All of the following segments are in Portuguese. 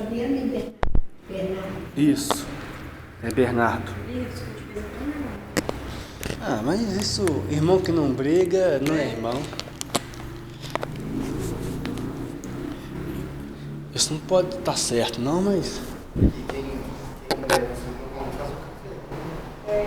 Fabiano e Bernardo. Isso, é Bernardo. Ah, mas isso, irmão que não briga, não é irmão. Isso não pode estar certo, não, mas... É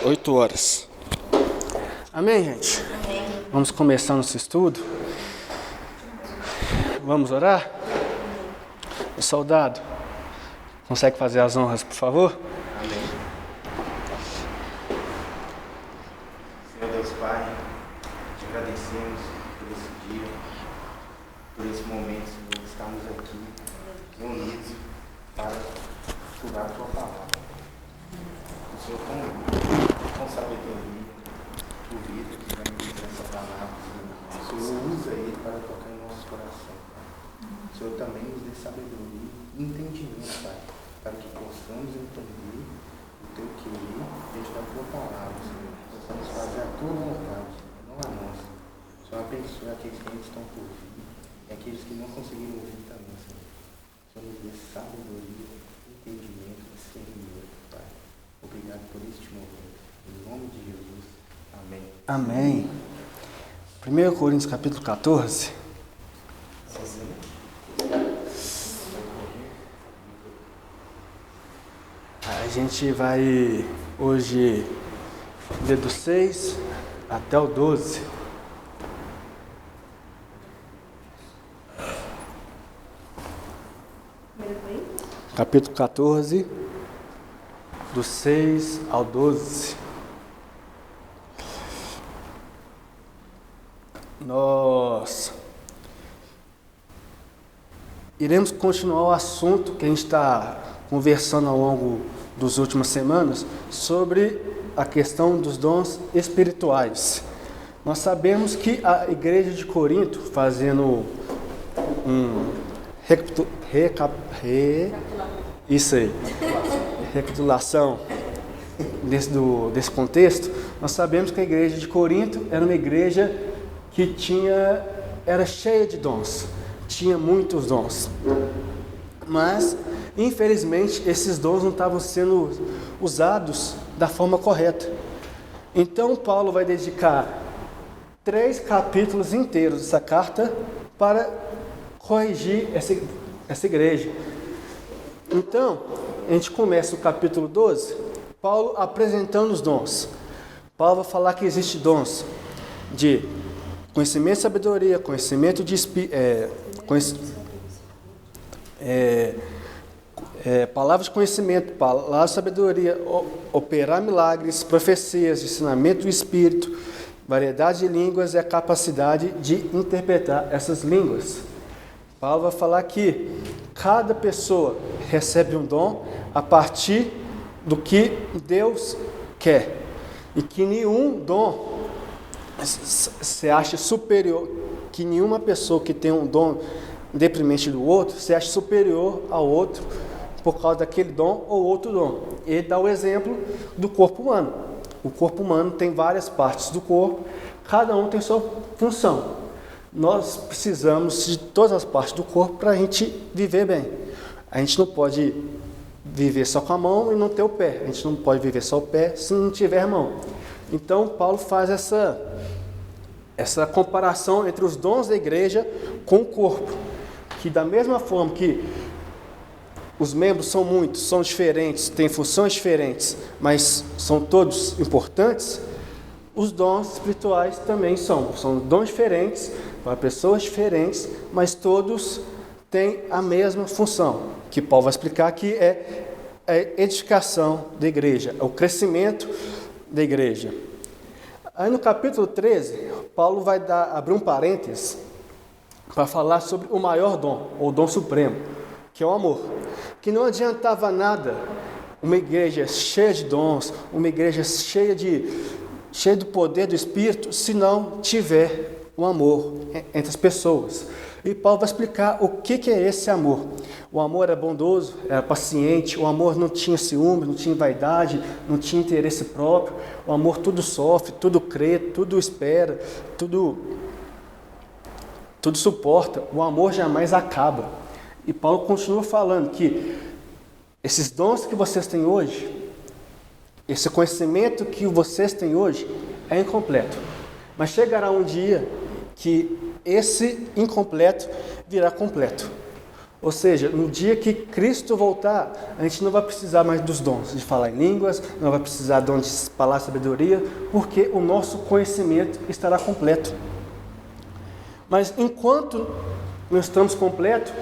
8 horas. Amém, gente? Amém. Vamos começar nosso estudo. Vamos orar? O soldado, consegue fazer as honras, por favor? Amém. Senhor Deus Pai, te agradecemos por esse dia, por esse momento, Senhor, que estamos aqui reunidos para estudar a Tua palavra. O Senhor com sabedoria, o vida que vai me dizer essa palavra, Senhor. O Senhor usa ele para tocar em nossos corações. O Senhor também nos dê sabedoria e entendimento, Pai, para que possamos entender o Teu querer dentro da Tua palavra, Senhor. Possamos fazer a Tua vontade, não a nossa. O Senhor abençoe aqueles que ainda estão por vir e aqueles que não conseguiram ouvir também, Senhor. O Senhor nos dê sabedoria, entendimento e discernimento, Pai. Obrigado por este momento. Em nome de Jesus. Amém. Amém. 1 Coríntios capítulo 14. A gente vai hoje ler do 6 até o 12. Capítulo 14, do 6 ao 12. Nós iremos continuar o assunto que a gente está conversando ao longo das últimas semanas sobre a questão dos dons espirituais. Nós sabemos que a igreja de Corinto, fazendo recapitulação desse contexto, nós sabemos que a igreja de Corinto era uma igreja que era cheia de dons, tinha muitos dons, mas infelizmente esses dons não estavam sendo usados da forma correta. Então Paulo vai dedicar 3 capítulos inteiros dessa carta para corrigir essa igreja. Então, a gente começa o capítulo 12, Paulo apresentando os dons. Paulo vai falar que existe dons de conhecimento e sabedoria, conhecimento de palavras de conhecimento, palavras de sabedoria, operar milagres, profecias, ensinamento do Espírito, variedade de línguas e a capacidade de interpretar essas línguas. Paulo vai falar que cada pessoa recebe um dom a partir do que Deus quer e que nenhum dom se acha superior, que nenhuma pessoa que tem um dom independente do outro se acha superior ao outro por causa daquele dom ou outro dom. Ele dá o exemplo do corpo humano. O corpo humano tem várias partes do corpo, cada um tem sua função. Nós precisamos de todas as partes do corpo para a gente viver bem. A gente não pode viver só com a mão e não ter o pé. A gente não pode viver só o pé se não tiver mão. Então, Paulo faz essa comparação entre os dons da igreja com o corpo. Que da mesma forma que os membros são muitos, são diferentes, têm funções diferentes, mas são todos importantes, os dons espirituais também são dons diferentes, para pessoas diferentes, mas todos têm a mesma função, que Paulo vai explicar que é a edificação da igreja, é o crescimento da igreja. Aí no capítulo 13, Paulo vai abrir um parênteses para falar sobre o maior dom, ou dom supremo, que é o amor. Que não adiantava nada uma igreja cheia de dons, uma igreja cheia do poder do Espírito, se não tiver o amor entre as pessoas. E Paulo vai explicar o que é esse amor. O amor era bondoso, era paciente, o amor não tinha ciúme, não tinha vaidade, não tinha interesse próprio. O amor tudo sofre, tudo crê, tudo espera, tudo suporta. O amor jamais acaba. E Paulo continua falando que esses dons que vocês têm hoje, esse conhecimento que vocês têm hoje é incompleto. Mas chegará um dia que esse incompleto virá completo. Ou seja, no dia que Cristo voltar, a gente não vai precisar mais dos dons de falar em línguas, não vai precisar de dons de falar sabedoria, porque o nosso conhecimento estará completo. Mas enquanto nós estamos completos,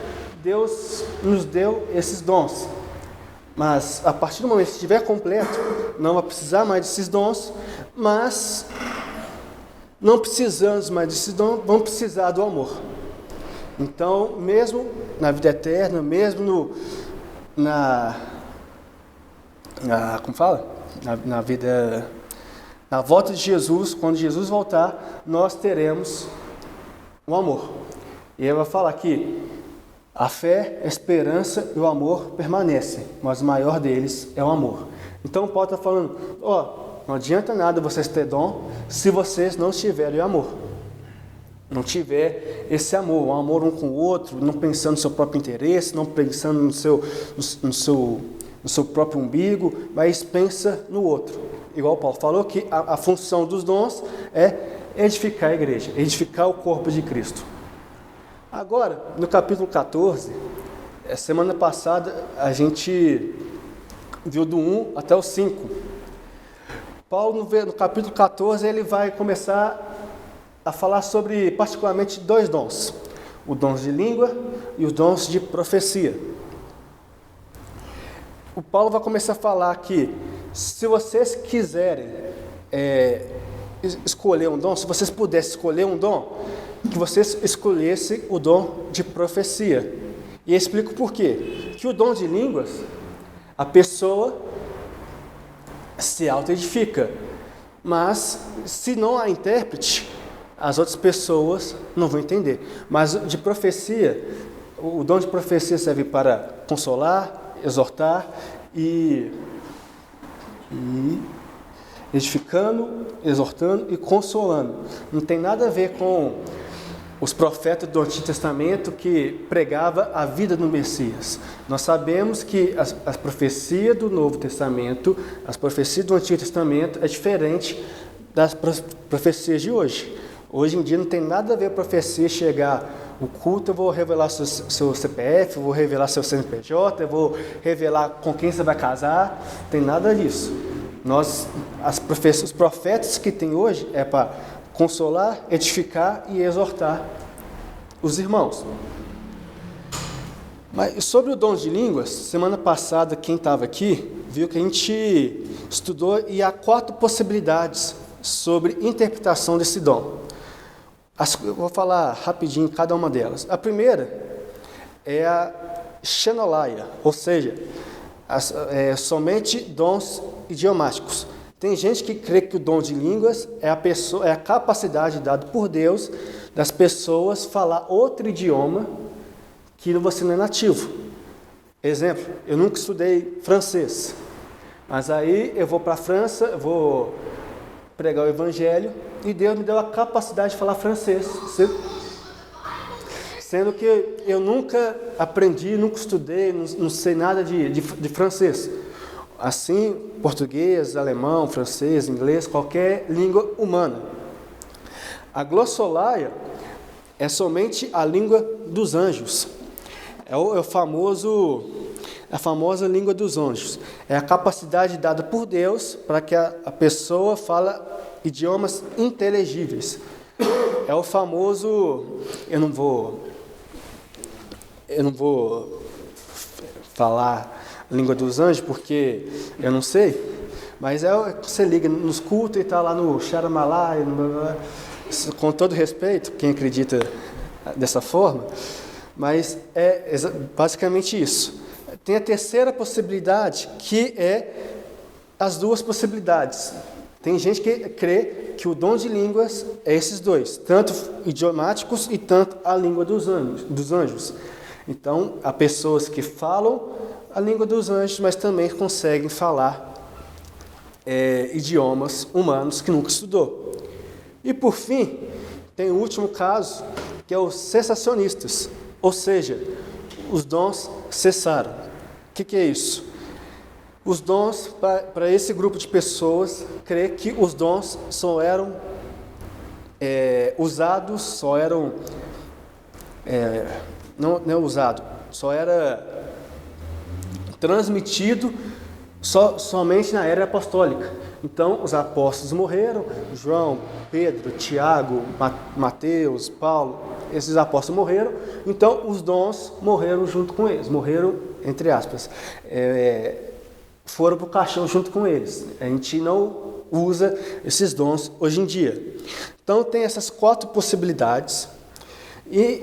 Deus nos deu esses dons. Mas a partir do momento que estiver completo, não vai precisar mais desses dons, mas não precisamos mais desses dons, vamos precisar do amor. Então, mesmo na vida eterna, mesmo na vida, na volta de Jesus, quando Jesus voltar, nós teremos o amor. E ele vai falar que a fé, a esperança e o amor permanecem, mas o maior deles é o amor. Então Paulo está falando, não adianta nada vocês terem dom se vocês não tiverem amor. Não tiver esse amor, um amor um com o outro, não pensando no seu próprio interesse, não pensando no seu próprio umbigo, mas pensa no outro. Igual Paulo falou que a função dos dons é edificar a igreja, edificar o corpo de Cristo. Agora, no capítulo 14, semana passada a gente viu do 1 até o 5. Paulo, no capítulo 14, ele vai começar a falar sobre, particularmente, 2 dons. Os dons de língua e os dons de profecia. O Paulo vai começar a falar que, se vocês quiserem escolher um dom, se vocês pudessem escolher um dom, que vocês escolhessem o dom de profecia. E eu explico por quê. Que o dom de línguas, a pessoa se auto-edifica, mas se não há intérprete, as outras pessoas não vão entender. Mas de profecia, o dom de profecia serve para consolar, exortar e edificando, exortando e consolando. Não tem nada a ver com os profetas do Antigo Testamento que pregava a vida do Messias. Nós sabemos que as profecias do Novo Testamento, as profecias do Antigo Testamento é diferente das profecias de hoje. Hoje em dia não tem nada a ver a profecia chegar o culto, eu vou revelar seu CPF, eu vou revelar seu CNPJ, eu vou revelar com quem você vai casar, não tem nada disso. Os profetas que tem hoje é para consolar, edificar e exortar os irmãos. Mas sobre o dom de línguas, semana passada quem estava aqui viu que a gente estudou e há 4 possibilidades sobre interpretação desse dom. Eu vou falar rapidinho cada uma delas. A primeira é a xenolaia, ou seja, somente dons idiomáticos. Tem gente que crê que o dom de línguas é a capacidade dada por Deus das pessoas falar outro idioma que você não é nativo. Exemplo, eu nunca estudei francês, mas aí eu vou para a França, eu vou pregar o evangelho e Deus me deu a capacidade de falar francês. Sendo que eu nunca aprendi, nunca estudei, não sei nada de francês. Assim, português, alemão, francês, inglês, qualquer língua humana. A glossolaia é somente a língua dos anjos. É a famosa língua dos anjos. É a capacidade dada por Deus para que a pessoa fale idiomas inteligíveis. É o famoso... Eu não vou falar a língua dos anjos, porque eu não sei, mas você liga nos cultos e está lá no Xaramalá, com todo respeito, quem acredita dessa forma, mas é basicamente isso. Tem a terceira possibilidade, que é as 2 possibilidades. Tem gente que crê que o dom de línguas é esses dois, tanto idiomáticos e tanto a língua dos anjos. Então, há pessoas que falam a língua dos anjos, mas também conseguem falar idiomas humanos que nunca estudou. E por fim, tem o último caso, que é os cessacionistas, ou seja, os dons cessaram. O que é isso? Os dons, para esse grupo de pessoas, crê que os dons só eram usados, só eram... não é usado, só era transmitido somente na era apostólica. Então, os apóstolos morreram, João, Pedro, Tiago, Mateus, Paulo, esses apóstolos morreram, então os dons morreram junto com eles, morreram, entre aspas, foram para o caixão junto com eles. A gente não usa esses dons hoje em dia. Então, tem essas 4 possibilidades e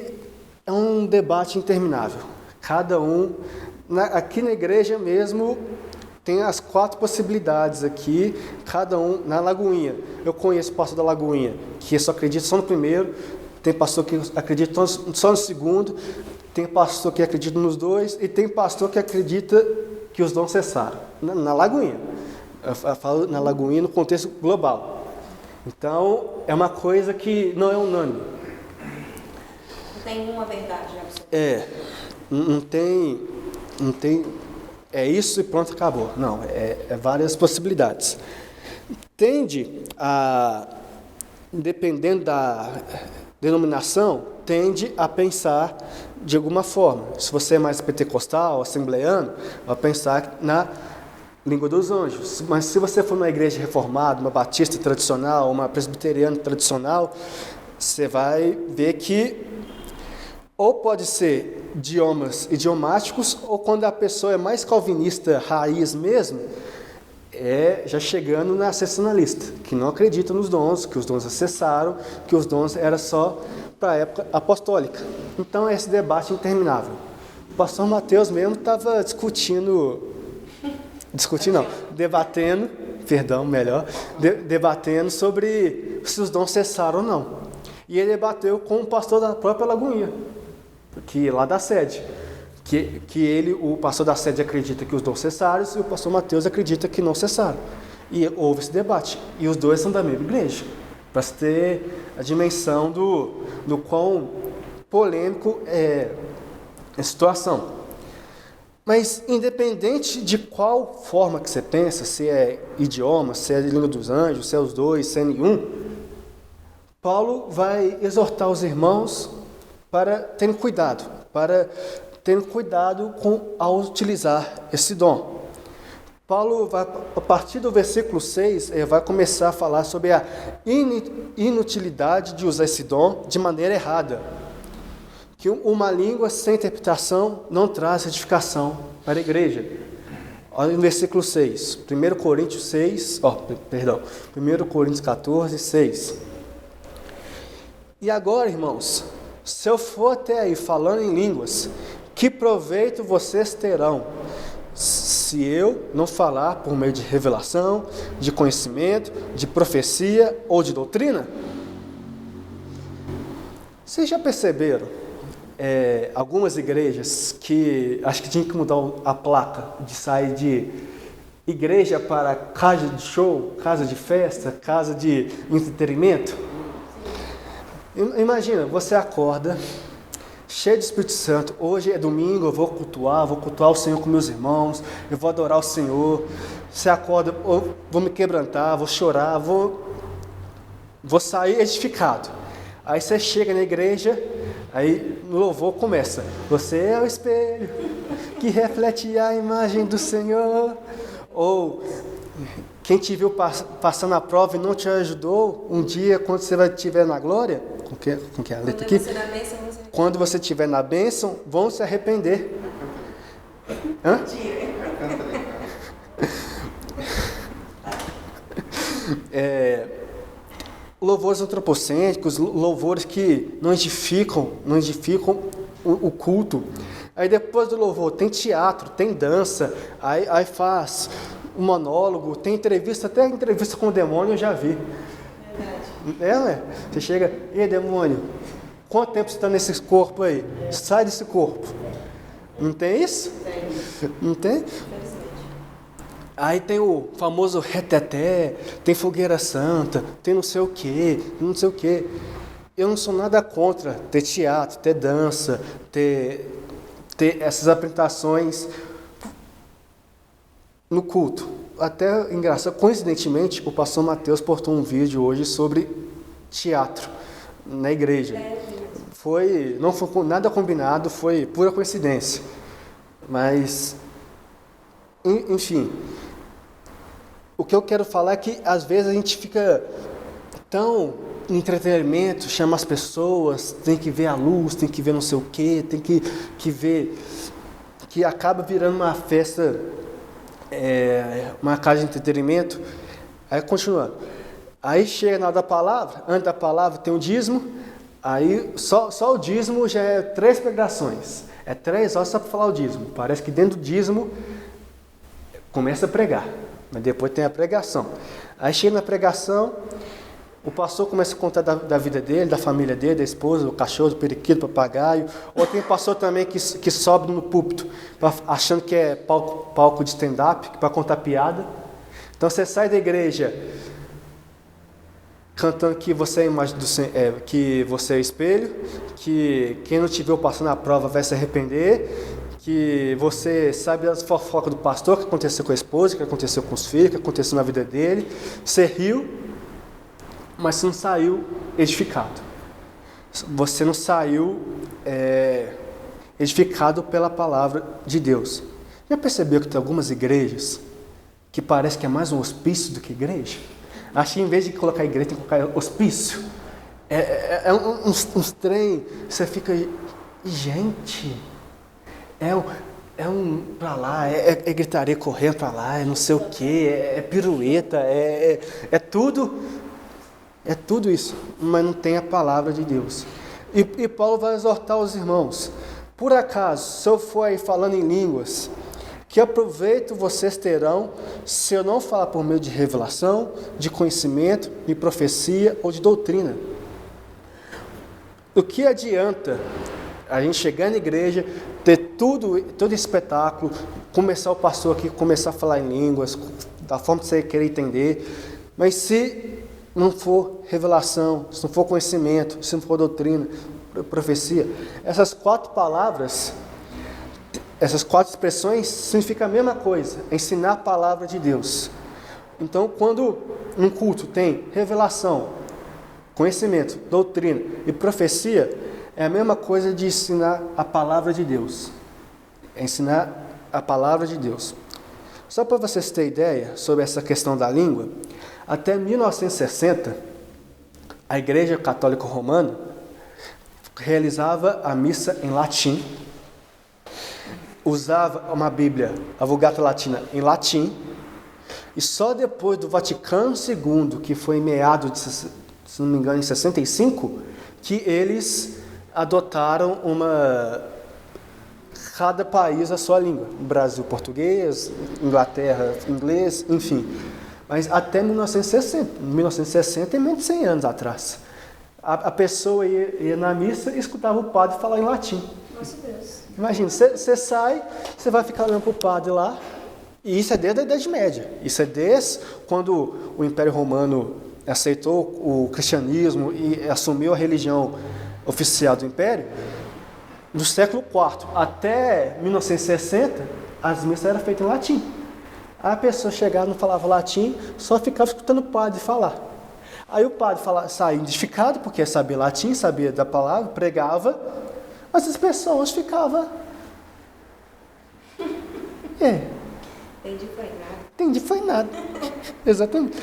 é um debate interminável. Cada um, aqui na igreja mesmo, tem as 4 possibilidades aqui, cada um na Lagoinha. Eu conheço o pastor da Lagoinha, que só acredita só no primeiro, tem pastor que acredita só no segundo, tem pastor que acredita nos 2, e tem pastor que acredita que os dons cessaram, na Lagoinha. Eu falo na Lagoinha no contexto global. Então, é uma coisa que não é unânime. Não tem uma verdade absoluta. Não tem... É isso e pronto, acabou. Não, é várias possibilidades. Tende a, dependendo da denominação, tende a pensar de alguma forma. Se você é mais pentecostal, assembleano, vai pensar na língua dos anjos. Mas se você for numa igreja reformada, uma batista tradicional, uma presbiteriana tradicional, você vai ver que ou pode ser idiomas idiomáticos, ou quando a pessoa é mais calvinista, raiz mesmo, já chegando na sensacionalista, que não acredita nos dons, que os dons cessaram, que os dons era só para a época apostólica. Então é esse debate interminável. O pastor Mateus mesmo estava debatendo sobre se os dons cessaram ou não. E ele debateu com o pastor da própria Lagoinha, que lá da sede, o pastor da sede acredita que os dons cessaram e o pastor Mateus acredita que não cessaram. E houve esse debate. E os dois são da mesma igreja, para se ter a dimensão do quão polêmico é a situação. Mas independente de qual forma que você pensa, se é idioma, se é a língua dos anjos, se é os dois, se é nenhum, Paulo vai exortar os irmãos para terem cuidado ao utilizar esse dom. Paulo, a partir do versículo 6, vai começar a falar sobre a inutilidade de usar esse dom de maneira errada. Que uma língua sem interpretação não traz edificação para a igreja. Olha no versículo 6, 1 Coríntios 14, 6. E agora, irmãos, se eu for até aí falando em línguas, que proveito vocês terão se eu não falar por meio de revelação, de conhecimento, de profecia ou de doutrina? Vocês já perceberam algumas igrejas que acho que tinha que mudar a placa de sair de igreja para casa de show, casa de festa, casa de entretenimento? Imagina, você acorda cheio de Espírito Santo. Hoje é domingo, eu vou cultuar o Senhor com meus irmãos, eu vou adorar o Senhor. Você acorda, vou me quebrantar, vou chorar, vou sair edificado. Aí você chega na igreja, aí no louvor começa: você é o espelho que reflete a imagem do Senhor. Ou quem te viu passando a prova e não te ajudou, um dia quando você estiver na glória, com que é a letra aqui? Quando você estiver na bênção, vão se arrepender. Hã? Louvores antropocêntricos, louvores que não edificam o culto. Aí depois do louvor tem teatro, tem dança, aí faz um monólogo, tem entrevista, até entrevista com o demônio eu já vi. Ué? Você chega, ei, demônio, quanto tempo você está nesse corpo aí? Sai desse corpo. Não tem isso? Não tem? Aí tem o famoso reteté, tem fogueira santa, tem não sei o quê, não sei o quê. Eu não sou nada contra ter teatro, ter dança, ter essas apresentações no culto. Até engraçado, coincidentemente, o pastor Mateus postou um vídeo hoje sobre teatro na igreja. Não foi nada combinado, foi pura coincidência. Mas, enfim, o que eu quero falar é que às vezes a gente fica tão em entretenimento, chama as pessoas, tem que ver a luz, tem que ver não sei o quê, tem que ver, que acaba virando uma festa, uma casa de entretenimento. Aí continuando, aí chega na hora da palavra, antes da palavra tem o dízimo, aí só o dízimo já é 3 pregações, é 3 horas só para falar o dízimo. Parece que dentro do dízimo começa a pregar, mas depois tem a pregação. Aí chega na pregação, o pastor começa a contar da vida dele, da família dele, da esposa, do cachorro, do periquito, do papagaio. Ou tem pastor também que sobe no púlpito, achando que é palco de stand-up, para contar piada. Então você sai da igreja cantando que você é a imagem que você é o espelho, que quem não te viu passando a prova vai se arrepender, que você sabe as fofocas do pastor, o que aconteceu com a esposa, o que aconteceu com os filhos, o que aconteceu na vida dele. Você riu, mas você não saiu edificado. Você não saiu edificado pela palavra de Deus. Já percebeu que tem algumas igrejas que parece que é mais um hospício do que igreja? Acho que em vez de colocar igreja, tem que colocar hospício. Uns trem, você fica, gente, é um pra lá, é gritaria correndo pra lá, é não sei o que, é pirueta, é tudo. É tudo isso, mas não tem a palavra de Deus. E Paulo vai exortar os irmãos. Por acaso, se eu for aí falando em línguas, que aproveito vocês terão se eu não falar por meio de revelação, de conhecimento, de profecia ou de doutrina? O que adianta a gente chegar na igreja, ter todo espetáculo, começar o pastor aqui, começar a falar em línguas, da forma que você quer entender, mas se não for revelação, se não for conhecimento, se não for doutrina, profecia, essas 4 palavras, essas 4 expressões significam a mesma coisa, ensinar a palavra de Deus. Então, quando um culto tem revelação, conhecimento, doutrina e profecia, é a mesma coisa de ensinar a palavra de Deus. É ensinar a palavra de Deus. Só para vocês terem ideia sobre essa questão da língua, até 1960, a Igreja Católica Romana realizava a missa em latim, usava uma Bíblia, a Vulgata Latina, em latim, e só depois do Vaticano II, que foi em meados, se não me engano, em 65, que eles adotaram cada país a sua língua. O Brasil, português, Inglaterra, inglês, enfim. Mas até 1960, 1960 é menos de 100 anos atrás. A pessoa ia na missa e escutava o padre falar em latim. Nossa Deus. Imagina, você sai, você vai ficar olhando para o padre lá, e isso é desde a Idade Média. Isso é desde quando o Império Romano aceitou o cristianismo e assumiu a religião oficial do Império. Do século IV até 1960, as missas eram feitas em latim. Aí a pessoa chegava, não falava latim, só ficava escutando o padre falar. Aí o padre saía edificado, porque sabia latim, sabia da palavra, pregava, mas as pessoas ficavam... Entendi, foi nada. Exatamente.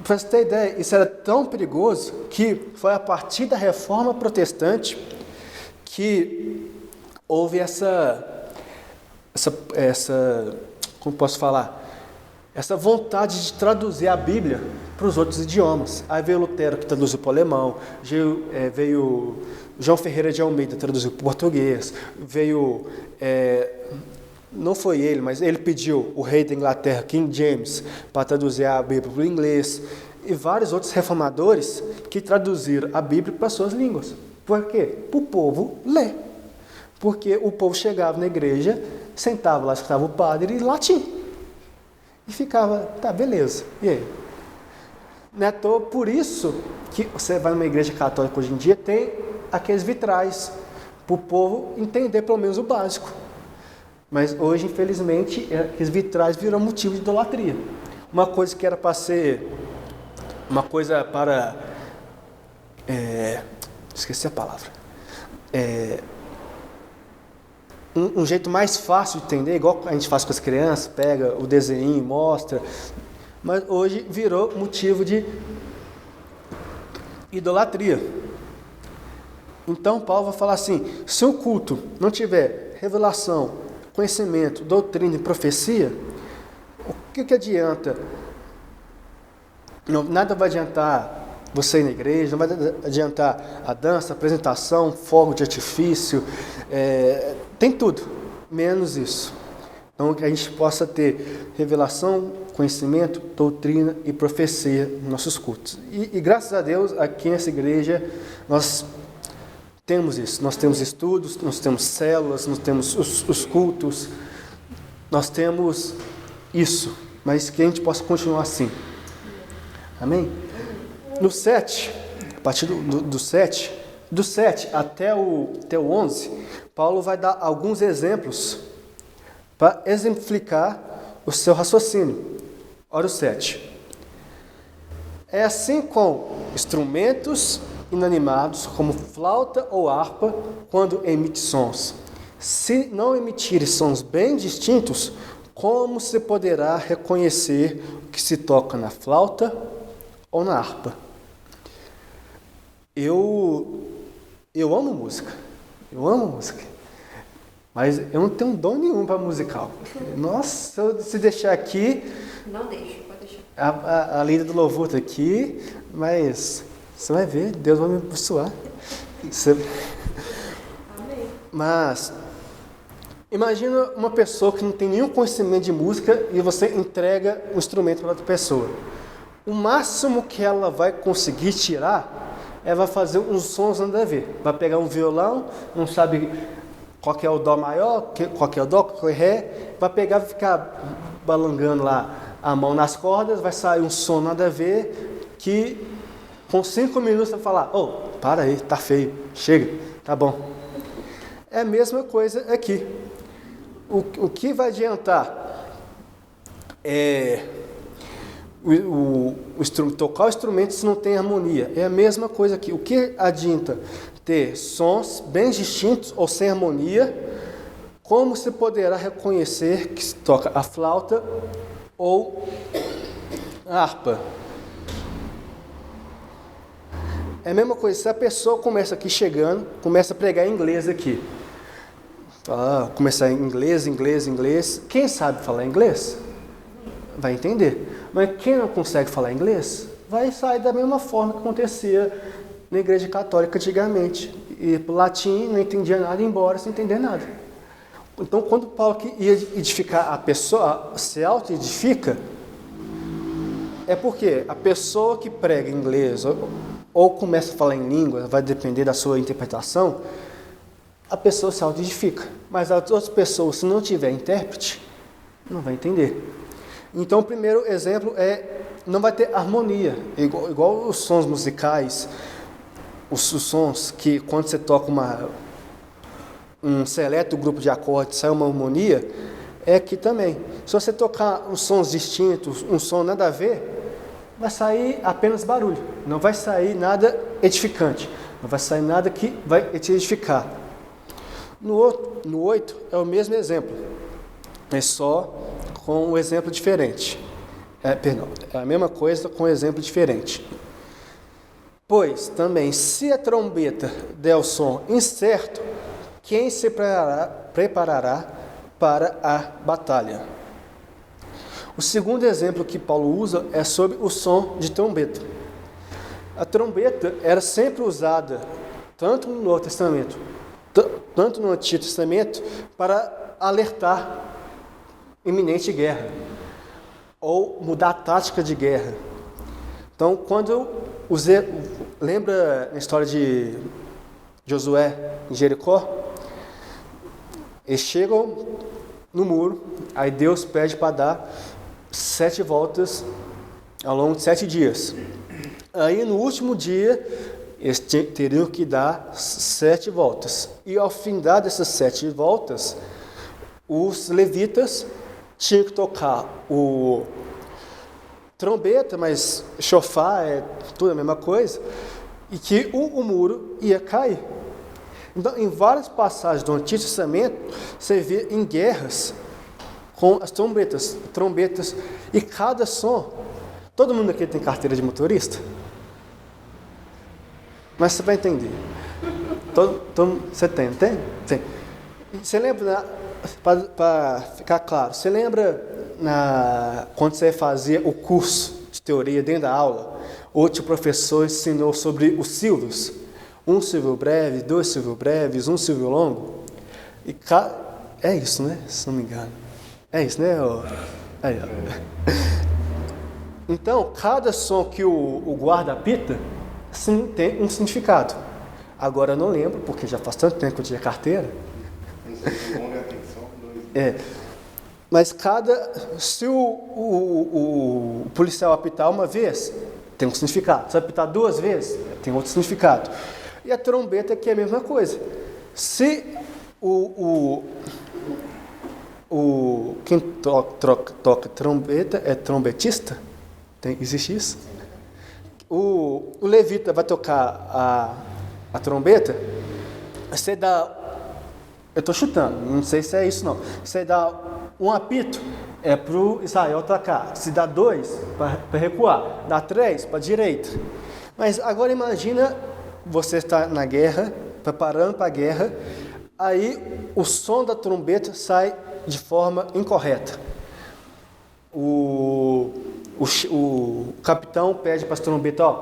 Para você ter ideia, isso era tão perigoso que foi a partir da Reforma Protestante que houve essa como posso falar, essa vontade de traduzir a Bíblia para os outros idiomas. Aí veio Lutero, que traduziu para o alemão, veio João Ferreira de Almeida, traduziu para o português, veio, não foi ele, mas ele pediu o rei da Inglaterra, King James, para traduzir a Bíblia para o inglês. e vários outros reformadores que traduziram a Bíblia para suas línguas. Por quê? Para o povo ler. Porque o povo chegava na igreja, sentava lá, escutava o padre em latim. E ficava, tá, beleza. E aí? Não é à toa, por isso que você vai numa igreja católica hoje em dia, tem aqueles vitrais, para o povo entender pelo menos o básico. Mas hoje, infelizmente, aqueles vitrais viram motivo de idolatria. Uma coisa que era para ser, uma coisa para, esqueci a palavra, um jeito mais fácil de entender, igual a gente faz com as crianças, pega o desenho e mostra, mas hoje virou motivo de idolatria. Então Paulo vai falar assim, se o culto não tiver revelação, conhecimento, doutrina e profecia, o que adianta? Nada vai adiantar você ir na igreja, não vai adiantar a dança, a apresentação, fogo de artifício, tem tudo, menos isso. Então, que a gente possa ter revelação, conhecimento, doutrina e profecia nos nossos cultos. E graças a Deus, aqui nessa igreja, nós temos isso. Nós temos estudos, nós temos células, nós temos os cultos, nós temos isso, mas que a gente possa continuar assim. Amém? No 7, a partir do 7, do 7 até o 11, Paulo vai dar alguns exemplos para exemplificar o seu raciocínio. Olha o 7. É assim com instrumentos inanimados, como flauta ou harpa, quando emite sons. Se não emitirem sons bem distintos, como se poderá reconhecer o que se toca na flauta ou na harpa? Eu amo música. Eu amo música. Mas eu não tenho dom nenhum para musical. Nossa, se deixar aqui... Não deixa, pode deixar. A líder do louvor está aqui, mas você vai ver, Deus vai me abençoar. Amém. Mas, imagina uma pessoa que não tem nenhum conhecimento de música e você entrega um instrumento para outra pessoa. O máximo que ela vai conseguir tirar, ela vai fazer uns sons nada a ver. Vai pegar um violão, não sabe qual que é o dó maior, qual que é o dó, qual que é o ré, vai pegar e ficar balangando lá a mão nas cordas, vai sair um som nada a ver, que com 5 minutos você vai falar, para aí, tá feio, chega, tá bom. É a mesma coisa aqui. O que vai adiantar tocar o instrumento se não tem harmonia? É a mesma coisa aqui. O que adianta ter sons bem distintos ou sem harmonia? Como se poderá reconhecer que se toca a flauta ou a harpa? É a mesma coisa, se a pessoa começa aqui chegando, começa a pregar inglês aqui. Começar em inglês. Quem sabe falar inglês? Vai entender. Mas quem não consegue falar inglês, vai sair da mesma forma que acontecia na igreja católica antigamente. E para o latim não entendia nada, ia embora sem entender nada. Então, quando Paulo ia edificar a pessoa, se auto-edifica, é porque a pessoa que prega inglês ou começa a falar em língua, vai depender da sua interpretação, a pessoa se auto-edifica. Mas as outras pessoas, se não tiver intérprete, não vai entender. Então, o primeiro exemplo não vai ter harmonia, igual os sons musicais, os sons que quando você toca um seleto grupo de acordes, sai uma harmonia, é aqui também. Se você tocar uns sons distintos, um som nada a ver, vai sair apenas barulho, não vai sair nada edificante, não vai sair nada que vai te edificar. No 8 é o mesmo exemplo, é só com um exemplo diferente. É a mesma coisa com um exemplo diferente. Pois também, se a trombeta der o som incerto, quem se preparará para a batalha? O segundo exemplo que Paulo usa é sobre o som de trombeta. A trombeta era sempre usada, tanto no Novo Testamento, tanto no Antigo Testamento, para alertar iminente guerra, ou mudar a tática de guerra. Então, lembra a história de Josué em Jericó? Eles chegam no muro, aí Deus pede para dar 7 voltas ao longo de 7 dias. Aí no último dia, eles teriam que dar 7 voltas. E ao fim dessas 7 voltas, os levitas tinham que tocar o trombeta, mas chofar é tudo a mesma coisa, e que o muro ia cair. Então, em várias passagens do Antigo Testamento, você vê em guerras com as trombetas, e cada som. Todo mundo aqui tem carteira de motorista? Mas você vai entender. Você tem, não tem? Tem. Você lembra, para ficar claro, você lembra quando você fazia o curso de teoria dentro da aula, outro professor ensinou sobre os silvos? Um silvio breve, 2 silvios breves, 1 silvio longo? E é isso, né? Se não me engano. É isso, né? Aí, ó. Então, cada som que o guarda apita, sim, tem um significado. Agora eu não lembro, porque já faz tanto tempo que eu tinha carteira. Mas se o policial apitar uma vez, tem um significado. Se apitar 2 vezes, tem outro significado. E a trombeta aqui é a mesma coisa. Se quem toca trombeta é trombetista, existe isso? O levita vai tocar a trombeta, você dá, eu estou chutando, não sei se é isso não, você dá um apito, é para o Israel atacar, se dá 2, para recuar, dá 3, para a direita. Mas agora imagina, você está na guerra, preparando para a guerra, aí o som da trombeta sai de forma incorreta. O capitão pede para as trombetas,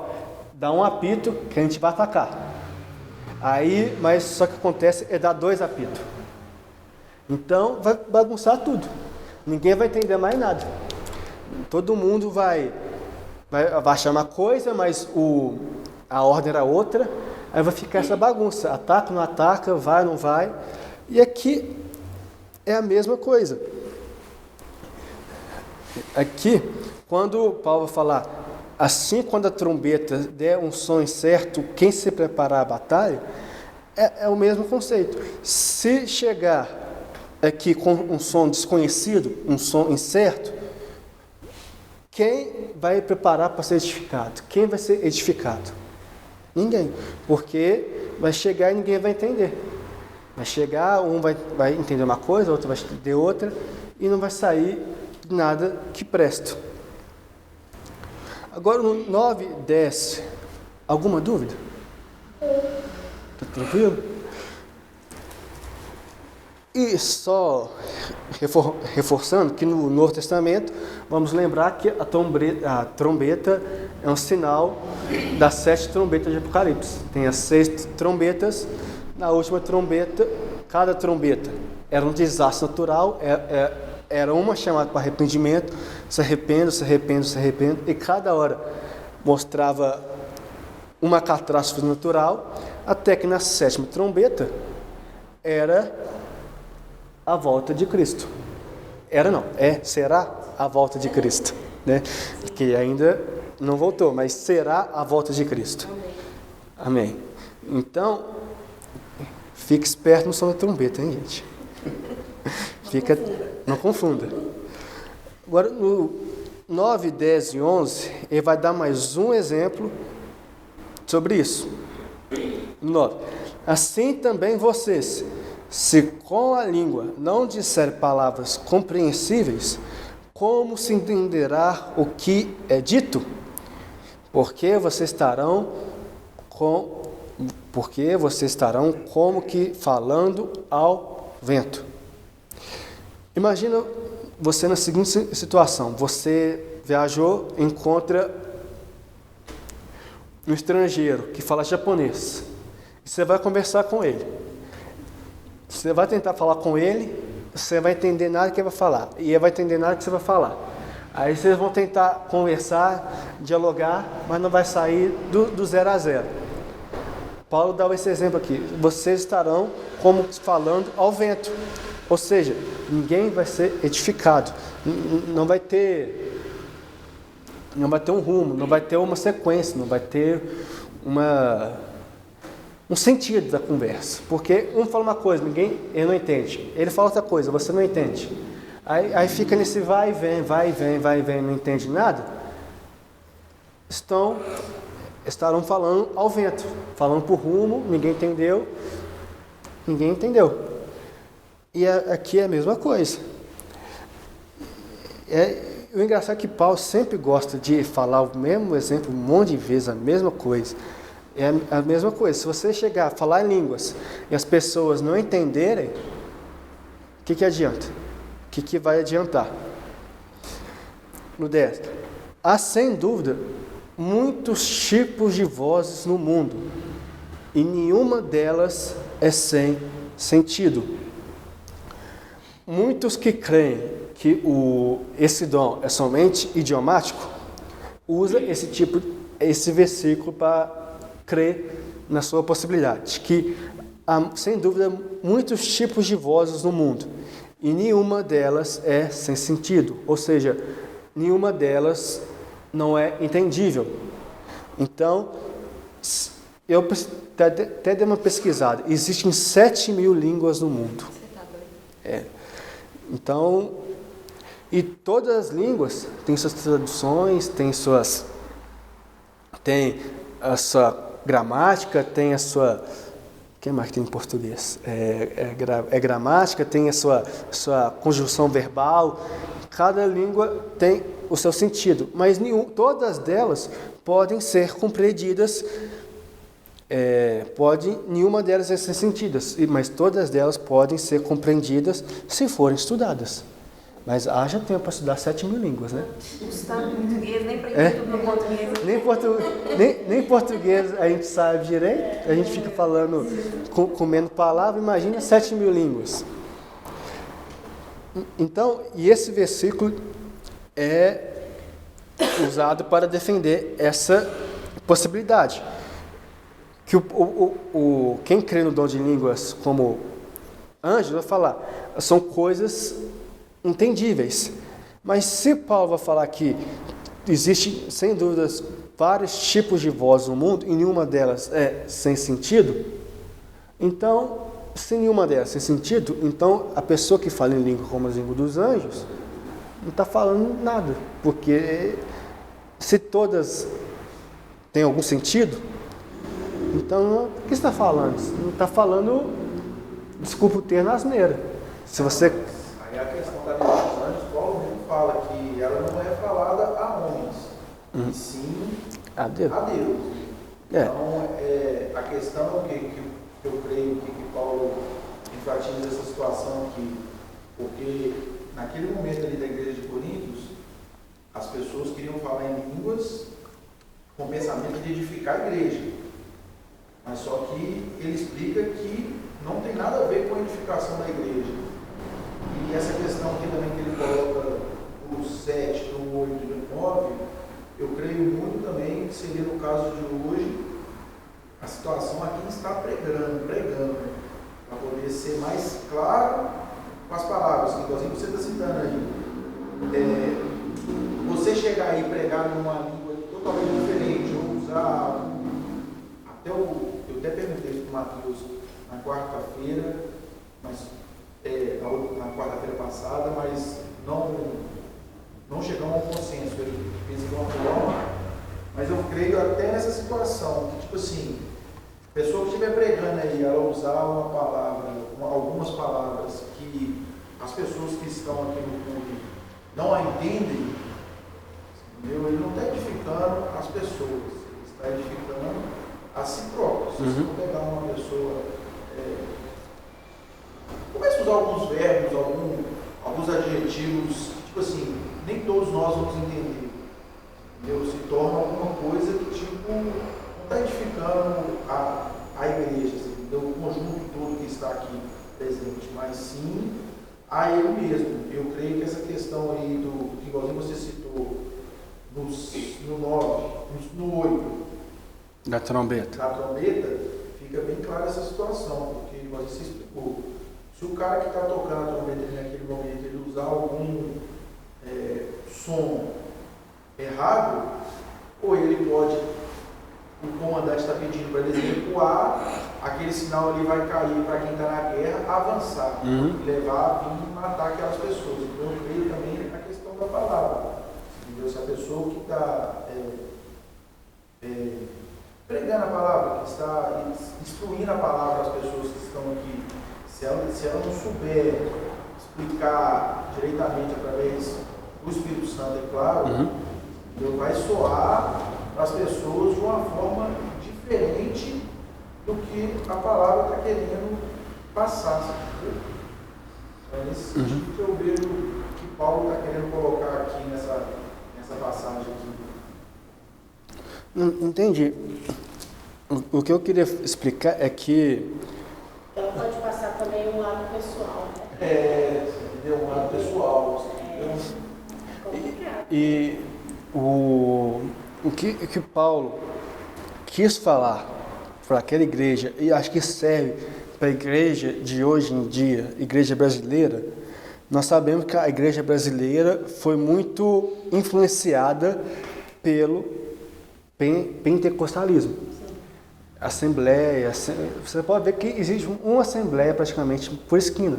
dá um apito que a gente vai atacar. Aí, mas só que acontece é dar 2 apitos. Então vai bagunçar tudo. Ninguém vai entender mais nada. Todo mundo vai achar uma coisa, mas a ordem era outra. Aí vai ficar essa bagunça. Ataca, não ataca, vai, não vai. E aqui é a mesma coisa. Aqui, quando Paulo vai falar, assim quando a trombeta der um som incerto, quem se preparar à batalha, é o mesmo conceito. Se chegar aqui com um som desconhecido, um som incerto, quem vai preparar para ser edificado? Quem vai ser edificado? Ninguém, porque vai chegar e ninguém vai entender. Vai chegar, um vai entender uma coisa, outro vai entender outra, e não vai sair nada que preste. Agora no 9 e 10, alguma dúvida? Tá tranquilo? E só reforçando que no Novo Testamento, vamos lembrar que a trombeta é um sinal das 7 trombetas de Apocalipse. Tem as 6 trombetas, na última trombeta, cada trombeta era um desastre natural, era uma chamada para arrependimento, se arrependo, e cada hora mostrava uma catástrofe natural, até que na 7ª trombeta era a volta de Cristo. Será a volta de Cristo, né? Que ainda não voltou, mas será a volta de Cristo. Amém. Então, fique esperto no som da trombeta, hein, gente? Não confunda. Agora, no 9, 10 e 11, ele vai dar mais um exemplo sobre isso. 9. Assim também vocês, se com a língua não disser palavras compreensíveis, como se entenderá o que é dito? Porque vocês estarão como que falando ao vento. Imagina você na seguinte situação: você viajou, encontra um estrangeiro que fala japonês, e você vai conversar com ele. Você vai tentar falar com ele, você vai entender nada que ele vai falar, e ele vai entender nada que você vai falar. Aí vocês vão tentar conversar, dialogar, mas não vai sair do 0 a 0. Paulo dá esse exemplo aqui. Vocês estarão como falando ao vento. Ou seja, ninguém vai ser edificado. Não vai ter um rumo, não vai ter uma sequência, não vai ter um sentido da conversa. Porque um fala uma coisa, ele não entende. Ele fala outra coisa, você não entende. Aí fica nesse vai e vem, não entende nada. Estarão falando ao vento, falando por rumo, ninguém entendeu. E aqui é a mesma coisa. O engraçado é que Paulo sempre gosta de falar o mesmo exemplo um monte de vezes, a mesma coisa. É a mesma coisa. Se você chegar a falar em línguas e as pessoas não entenderem, o que adianta? O que vai adiantar? No 10. Há sem dúvida muitos tipos de vozes no mundo e nenhuma delas é sem sentido. Muitos que creem que esse dom é somente idiomático, usa esse versículo para crer na sua possibilidade, que há, sem dúvida, muitos tipos de vozes no mundo, e nenhuma delas é sem sentido, ou seja, nenhuma delas não é entendível. Então, eu até dei uma pesquisada, existem 7.000 línguas no mundo. Então, e todas as línguas têm suas traduções, tem a sua gramática, tem a sua... O que mais que tem em português? Gramática, tem a sua conjunção verbal. Cada língua tem o seu sentido, mas todas delas podem ser compreendidas. Nenhuma delas é sem sentido, mas todas delas podem ser compreendidas se forem estudadas. Mas haja tempo para estudar 7.000 línguas, né? Estudar português, nem para entender tudo no português. Nem português a gente sabe direito, a gente fica falando, comendo palavra, imagina 7.000 línguas. Então, e esse versículo é usado para defender essa possibilidade. Que quem crê no dom de línguas como anjo vai falar, são coisas entendíveis. Mas se Paulo vai falar que existe, sem dúvidas, vários tipos de vozes no mundo e nenhuma delas é sem sentido, então, se nenhuma delas é sem sentido, então a pessoa que fala em língua como a língua dos anjos não está falando nada, porque se todas têm algum sentido, então o que você está falando? Não está falando, desculpa o termo, asneira. Se você... Aí a questão da língua dos anjos, Paulo mesmo fala que ela não é falada a homens, e sim a Deus. Então, a questão que eu creio que Paulo enfatiza essa situação aqui, porque naquele momento ali da igreja de Coríntios, as pessoas queriam falar em línguas com o pensamento de edificar a igreja, mas só que ele explica que não tem nada a ver com a edificação da igreja. E essa questão aqui também que ele coloca o 7, o 8 e o 9, eu creio muito também que seria no caso de hoje, a situação aqui está pregando, para poder ser mais claro com as palavras, que inclusive você está citando aí. Você chegar aí e pregar numa língua totalmente diferente, ou usar, eu até perguntei para o Matheus na quarta-feira, na quarta-feira passada, mas não chegamos ao consenso, ele fez de uma forma, mas eu creio até nessa situação, que tipo assim, a pessoa que estiver pregando aí, ela usar uma palavra, algumas palavras que as pessoas que estão aqui no culto não a entendem, entendeu? Ele não está edificando as pessoas, ele está edificando a si próprio. Se você for pegar uma pessoa, começa a usar alguns verbos, alguns adjetivos, tipo assim, nem todos nós vamos entender, entendeu? Se torna alguma coisa que tipo não está edificando a igreja, assim, entendeu? O conjunto todo que está aqui presente, mas sim a ele mesmo. Eu creio que essa questão aí que igualzinho você citou, no 9, no 8, Da trombeta. da trombeta, fica bem clara essa situação, porque você se explicou. Se o cara que está tocando a trombeta ali naquele momento ele usar algum som errado, ou ele pode, o comandante está pedindo para ele recuar, aquele sinal ali vai cair para quem está na guerra, avançar, levar, vir matar aquelas pessoas. Então eu creio também na questão da palavra. Entendeu? Se a pessoa que está pregando a palavra, que está instruindo a palavra às pessoas que estão aqui, se ela não souber explicar diretamente através do Espírito Santo, é claro, então vai soar para as pessoas de uma forma diferente do que a palavra está querendo passar. Entendeu? É nesse sentido que eu vejo que Paulo está querendo colocar aqui nessa passagem aqui. Entendi. O que eu queria explicar é que... Então pode passar também um lado pessoal, né? Entendeu? Um lado pessoal. Complicado. E o que Paulo quis falar para aquela igreja, e acho que serve para a igreja de hoje em dia, igreja brasileira, nós sabemos que a igreja brasileira foi muito influenciada pelo pentecostalismo. Assembleia, você pode ver que existe uma assembleia praticamente por esquina,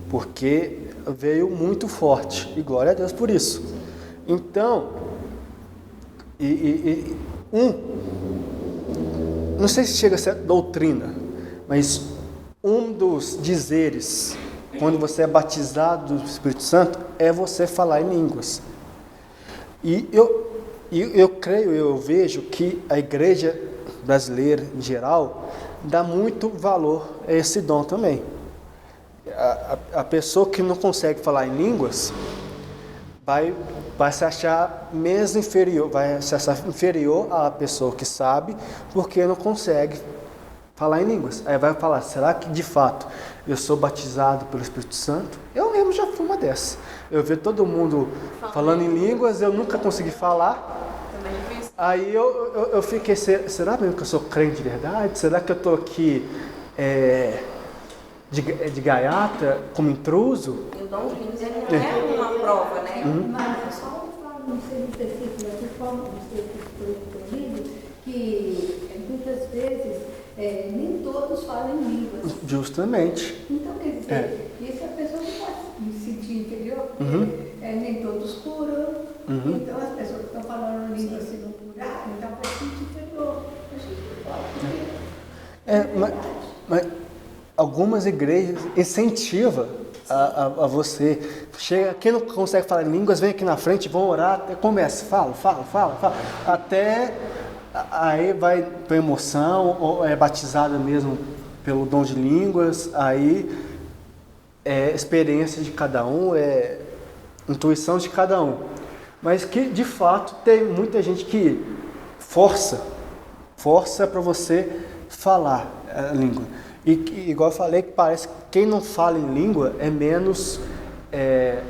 porque veio muito forte, e glória a Deus por isso. Então, não sei se chega a ser doutrina, mas um dos dizeres, quando você é batizado do Espírito Santo, é você falar em línguas. E eu creio, eu vejo que a igreja brasileira, em geral, dá muito valor a esse dom também. A pessoa que não consegue falar em línguas vai se achar mesmo inferior, vai se achar inferior à pessoa que sabe, porque não consegue falar em línguas. Aí vai falar, será que de fato eu sou batizado pelo Espírito Santo? Eu mesmo já fui uma dessas. Eu vejo todo mundo falando em línguas, eu nunca consegui falar. Aí eu fiquei, será mesmo que eu sou crente de verdade? Será que eu estou aqui de gaiata, como intruso? E o dom de línguas ele não é uma prova, né? Mas só um versículo aqui, como você foi lido, que muitas vezes nem todos falam línguas. Justamente. Então, quer dizer, isso a pessoa não pode se sentir inferior, porque nem todos curam. Então, as pessoas que estão falando línguas se não curar, então vai se sentir inferior. A gente não pode. Mas algumas igrejas incentivam a você. Chega, quem não consegue falar línguas, vem aqui na frente, vão orar, começa, fala. Até aí vai para emoção, ou é batizado mesmo pelo dom de línguas, aí é experiência de cada um, é intuição de cada um. Mas que, de fato, tem muita gente que força para você falar a língua. E igual eu falei, que parece que quem não fala em língua é menos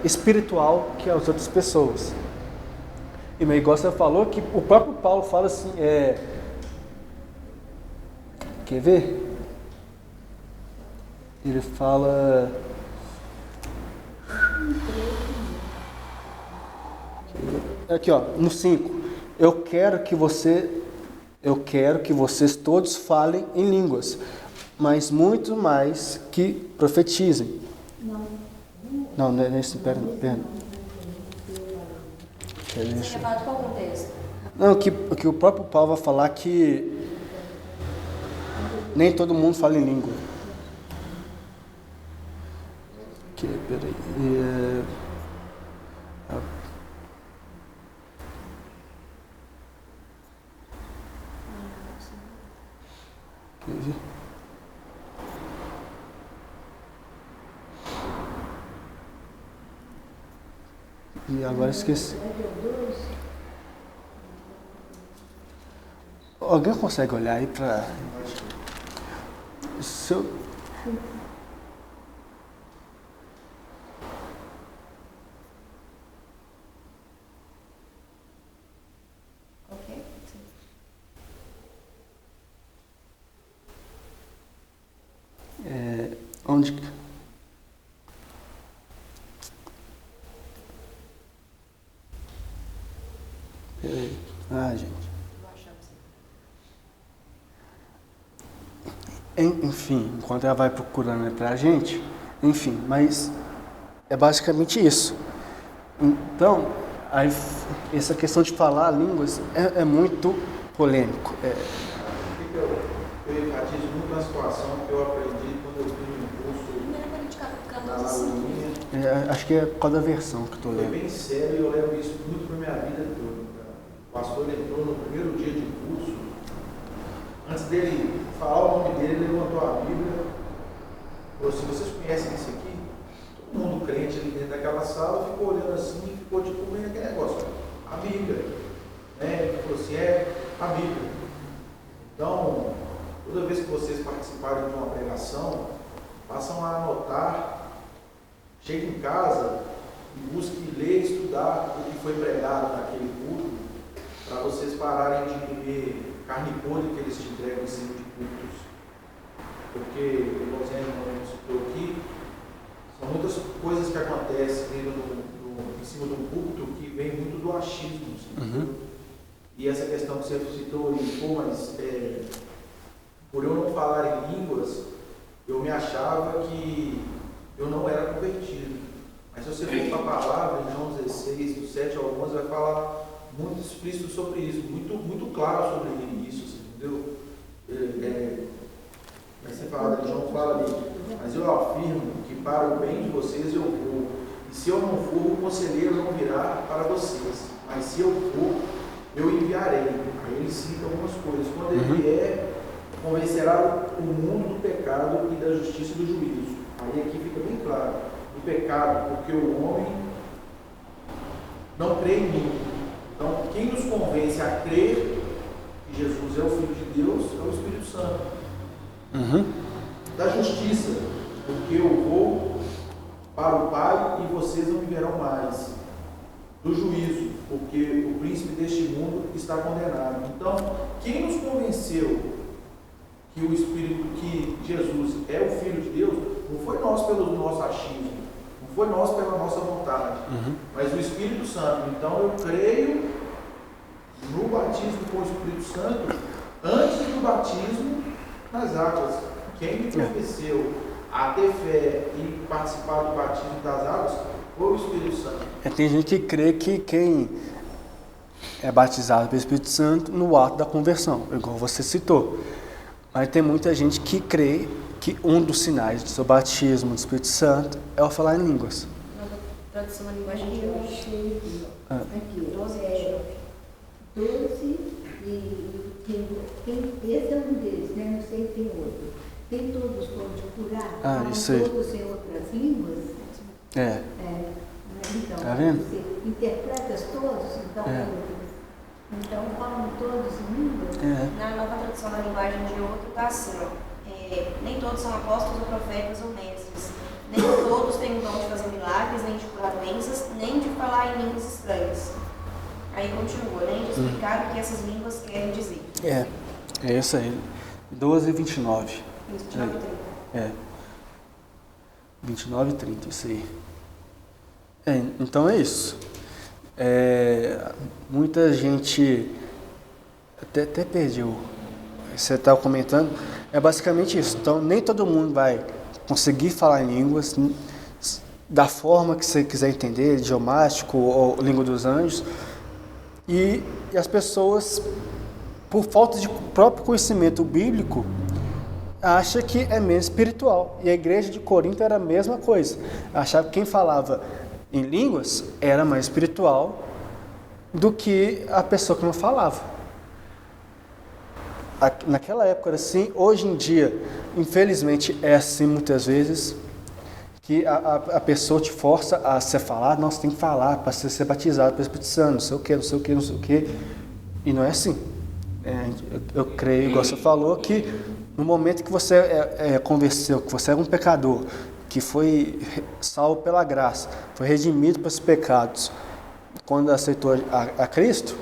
espiritual que as outras pessoas. E igual você falou, que o próprio Paulo fala assim, quer ver? Ele fala... Aqui, ó, no 5. Eu quero que vocês todos falem em línguas, mas muito mais que profetizem. Não é nesse, pera. Você fala de qual contexto? Não, que o próprio Paulo vai falar que nem todo mundo fala em língua. Peraí. E agora esqueci. Alguém consegue olhar aí para... de... Peraí. Gente. Enfim, enquanto ela vai procurando pra gente, enfim, mas é basicamente isso. Então, essa questão de falar línguas é muito polêmico. Eu enfatizo muito uma situação que eu aprendi quando eu fiz um curso na Lagoinha. Acho que é por causa da versão que eu estou Foi lendo. bem sério e eu levo isso muito para minha vida toda. O pastor entrou no primeiro dia de curso. Antes dele falar o nome dele, ele levantou a Bíblia e falou assim: vocês conhecem isso aqui? Todo mundo crente ali dentro daquela sala ficou olhando assim e ficou tipo vendo aquele negócio. A Bíblia. Ele falou assim: a Bíblia. Então, toda vez que vocês participarem de uma pregação, façam lá anotar, cheguem em casa e busquem ler e estudar o que foi pregado naquele culto, para vocês pararem de comer carne podre que eles te entregam em cima de cultos. Porque, como o Zé citou aqui, são muitas coisas que acontecem em cima do culto que vem muito do achismo. E essa questão que você citou, mas por eu não falar em línguas, eu me achava que eu não era convertido. Mas se você for para a palavra, em João 16, do 7 ao 11, vai falar muito explícito sobre isso, muito claro sobre isso, entendeu? Mas você fala, João fala ali: mas eu afirmo que para o bem de vocês eu vou, e se eu não for, o conselheiro não virá para vocês, mas se eu for, eu enviarei. Aí ele cita algumas coisas. Quando ele vier, convencerá o mundo do pecado e da justiça e do juízo. Aí aqui fica bem claro: do pecado, porque o homem não crê em mim. Então, quem nos convence a crer que Jesus é o Filho de Deus é o Espírito Santo. Da justiça, porque eu vou para o Pai e vocês não me verão mais. Do juízo, porque o príncipe deste mundo está condenado. Então, quem nos convenceu que Jesus é o Filho de Deus, não foi nós pelo nosso achismo, não foi nós pela nossa vontade, mas o Espírito Santo. Então eu creio no batismo com o Espírito Santo antes do batismo nas águas. Quem me convenceu a ter fé e participar do batismo das águas foi o Espírito Santo. Tem gente que crê que quem é batizado pelo Espírito Santo no ato da conversão, igual você citou. Mas tem muita gente que crê que um dos sinais do seu batismo do Espírito Santo é o falar em línguas. Tradução da linguagem de hoje. Aqui, 12 e esse é um deles, né? Não sei se tem outro. Tem todos pode curar, isso aí. todos em outras línguas. Então, tá vendo? Você interpreta todos, então falam todos em línguas. Na nova tradução da linguagem de outro está assim, nem todos são apóstolos ou profetas ou mestres, nem todos têm o dom de fazer milagres, nem de curar doenças, nem de falar em línguas estranhas. Aí continua, nem de explicar o que essas línguas querem dizer. É isso aí. 12:29. 29 e 30. 29 e 30, isso aí. Então é isso. Muita gente até perdeu. Você estava comentando. É basicamente isso. Então nem todo mundo vai conseguir falar em línguas da forma que você quiser entender, idiomático ou língua dos anjos. E as pessoas, por falta de próprio conhecimento bíblico, acham que é menos espiritual. E a igreja de Corinto era a mesma coisa. Achava que quem falava em línguas era mais espiritual do que a pessoa que não falava. Naquela época era assim. Hoje em dia, infelizmente, é assim muitas vezes, que a pessoa te força a você falar. Não, você tem que falar para ser batizado pelo Espírito Santo, não sei o que. E não é assim. Eu creio, igual você falou, que no momento que você convenceu que você era um pecador, que foi salvo pela graça, foi redimido pelos pecados, quando aceitou a Cristo,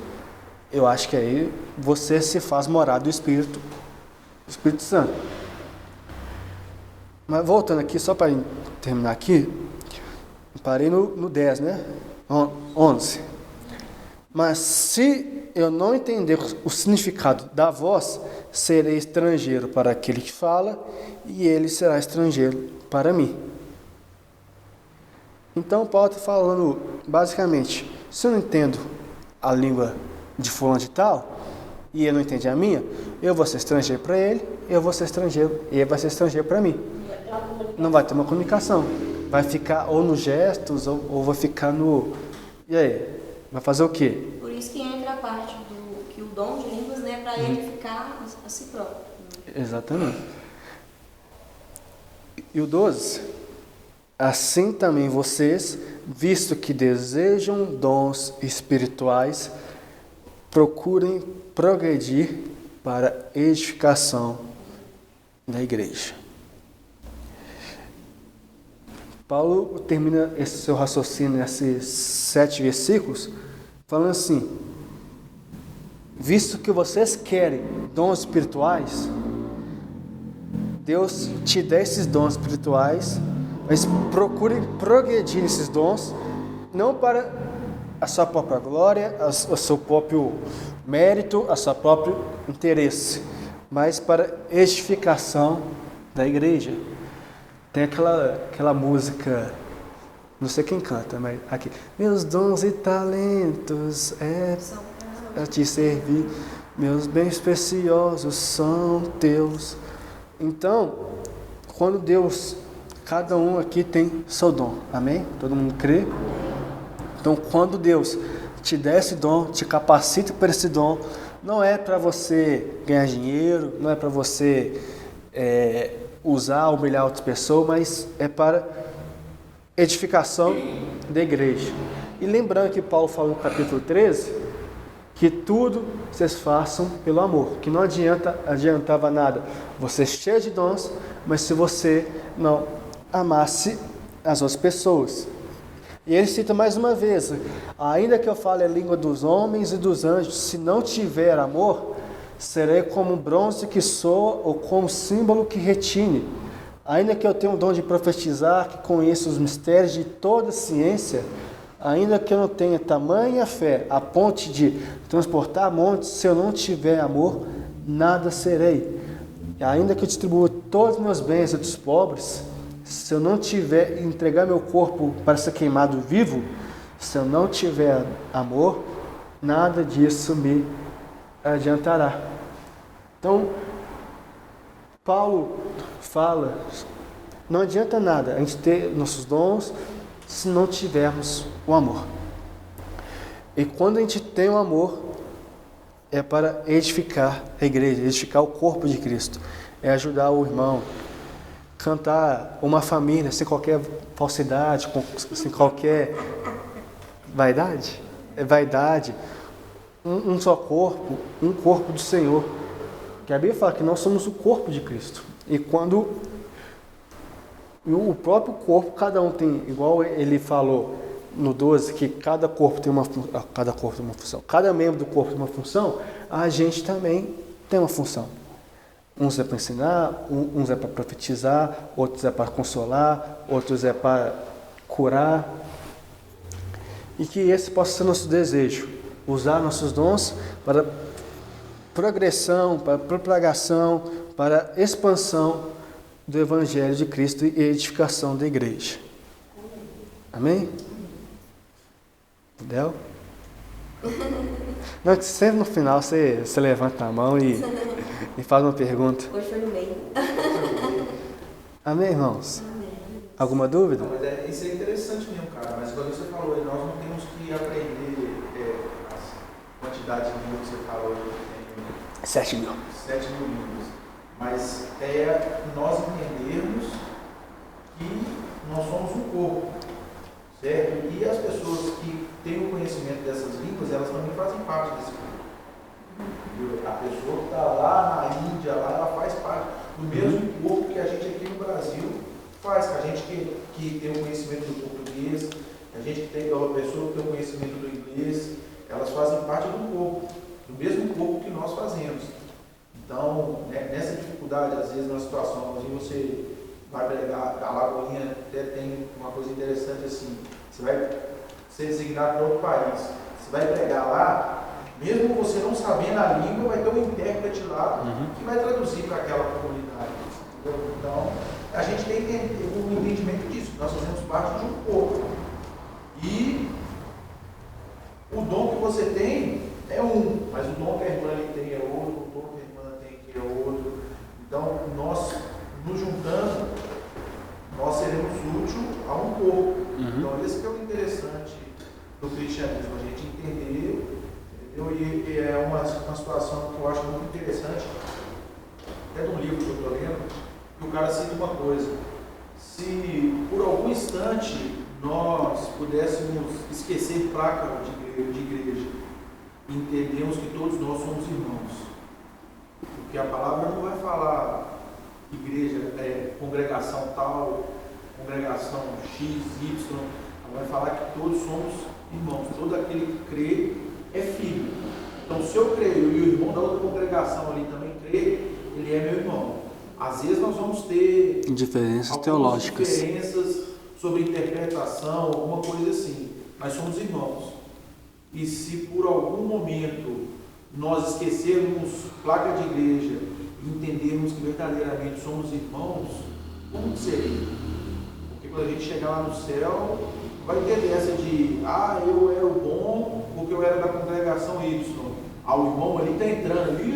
eu acho que aí você se faz morar do Espírito Santo. Mas voltando aqui, só para terminar aqui, parei no 10, né? 11. Mas se eu não entender o significado da voz, serei estrangeiro para aquele que fala, e ele será estrangeiro para mim. Então Paulo está falando, basicamente, se eu não entendo a língua de fulano de tal, e ele não entende a minha, eu vou ser estrangeiro para ele, eu vou ser estrangeiro, e ele vai ser estrangeiro para mim. Não vai ter uma comunicação. Vai ficar ou nos gestos, ou vai ficar no... E aí? Vai fazer o quê? Por isso que entra a parte do que o dom de línguas, né, para edificar a si próprio. Exatamente. E o 12. Assim também vocês, visto que desejam dons espirituais, procurem progredir para a edificação da igreja. Paulo termina esse seu raciocínio nesses 7 versículos falando assim: visto que vocês querem dons espirituais, Deus te dá esses dons espirituais, mas procure progredir nesses dons, não para a sua própria glória, o seu próprio mérito, a seu próprio interesse, mas para edificação da igreja. Tem aquela música, não sei quem canta, mas aqui: meus dons e talentos é a te servir, meus bens preciosos são teus. Então, quando Deus, cada um aqui tem seu dom, amém? Todo mundo crê? Então, quando Deus te dá esse dom, te capacita para esse dom, não é para você ganhar dinheiro, não é para você usar, humilhar outras pessoas, mas é para edificação da igreja. E lembrando que Paulo falou no capítulo 13, que tudo vocês façam pelo amor, que não adiantava nada você cheio de dons, mas se você não amasse as outras pessoas. E ele cita mais uma vez: ainda que eu fale a língua dos homens e dos anjos, se não tiver amor, serei como um bronze que soa ou como símbolo que retine. Ainda que eu tenha o dom de profetizar, que conheça os mistérios de toda ciência, ainda que eu não tenha tamanha fé a ponto de transportar montes, se eu não tiver amor, nada serei. E ainda que eu distribua todos os meus bens entre os pobres, se eu não tiver entregar meu corpo para ser queimado vivo, se eu não tiver amor, nada disso me adiantará. Então, Paulo fala, não adianta nada a gente ter nossos dons se não tivermos o amor. E quando a gente tem o amor, é para edificar a igreja, edificar o corpo de Cristo, é ajudar o irmão, cantar uma família sem qualquer falsidade, sem qualquer vaidade. É vaidade. Um só corpo, um corpo do Senhor. Que a Bíblia fala que nós somos o corpo de Cristo. E quando o próprio corpo, cada um tem, igual ele falou no 12, que cada corpo tem uma função, cada membro do corpo tem uma função, a gente também tem uma função. Uns é para ensinar, uns é para profetizar, outros é para consolar, outros é para curar. E que esse possa ser nosso desejo, usar nossos dons para progressão, para propagação, para expansão do Evangelho de Cristo e edificação da igreja. Amém? Entendeu? Não, que sempre no final você levanta a mão e faz uma pergunta. Hoje foi no meio. Amém, irmãos? Amém. Alguma dúvida? Não, mas isso é interessante mesmo, cara. Mas quando você falou, nós não temos que aprender a quantidade de línguas que você falou. 7 mil. 7 mil línguas. Mas é nós entendermos que nós somos um corpo, certo? E as pessoas que têm o conhecimento dessas línguas, elas também fazem parte desse corpo. A pessoa que está lá na Índia, lá, ela faz parte do mesmo corpo que a gente aqui no Brasil faz. A gente que tem o conhecimento do português, a gente que tem a pessoa que tem o conhecimento do inglês, elas fazem parte do corpo, do mesmo corpo que nós fazemos. Então, nessa dificuldade, às vezes, numa situação, você vai pregar, a Lagoinha até tem uma coisa interessante assim, você vai ser designado para outro país, você vai pregar lá, mesmo você não sabendo a língua, vai ter um intérprete lá que vai traduzir para aquela comunidade. Entendeu? Então, a gente tem que ter um entendimento disso, nós fazemos parte de um povo. E o dom que você tem é um, mas o dom que a irmã ali tem é outro, o dom que a irmã tem que é outro. Então, nós nos juntando, nós seremos úteis a um povo. Então, esse que é o interessante do cristianismo, a gente entender, entendeu? E é uma situação que eu acho muito interessante, até de um livro que eu estou lendo, que o cara cita uma coisa: se por algum instante nós pudéssemos esquecer placa de igreja e entendermos que todos nós somos irmãos, porque a palavra não vai falar igreja, congregação tal, congregação X, Y, ela vai falar que todos somos irmãos, todo aquele que crê é filho. Então, se eu creio e o irmão da outra congregação ali também crê, ele é meu irmão. Às vezes nós vamos ter diferenças teológicas, diferenças sobre interpretação, alguma coisa assim, mas somos irmãos. E se por algum momento nós esquecermos placa de igreja e entendermos que verdadeiramente somos irmãos, como seria? Porque quando a gente chegar lá no céu, vai ter dessa de, eu era o bom porque eu era da congregação Y. O irmão ali está entrando ali,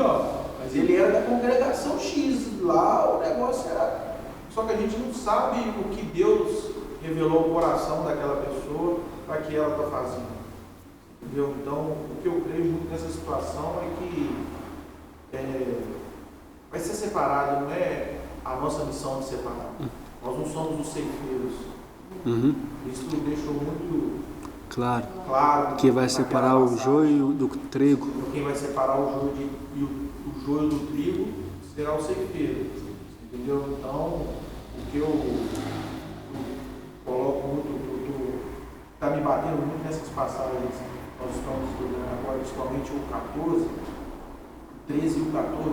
mas ele era da congregação X. Lá o negócio era... Só que a gente não sabe o que Deus revelou o coração daquela pessoa para que ela está fazendo. Entendeu? Então, o que eu creio muito nessa situação é que vai ser separado, não é a nossa missão de separar. Nós não somos os ceifeiros. Isso deixou muito claro que vai separar o joio do trigo. Quem vai separar o joio do trigo será o ceifeiro. Entendeu? Então, o que eu coloco muito, está me batendo muito nessas passagens que nós estamos estudando agora, principalmente o 14, o 13 e o 14,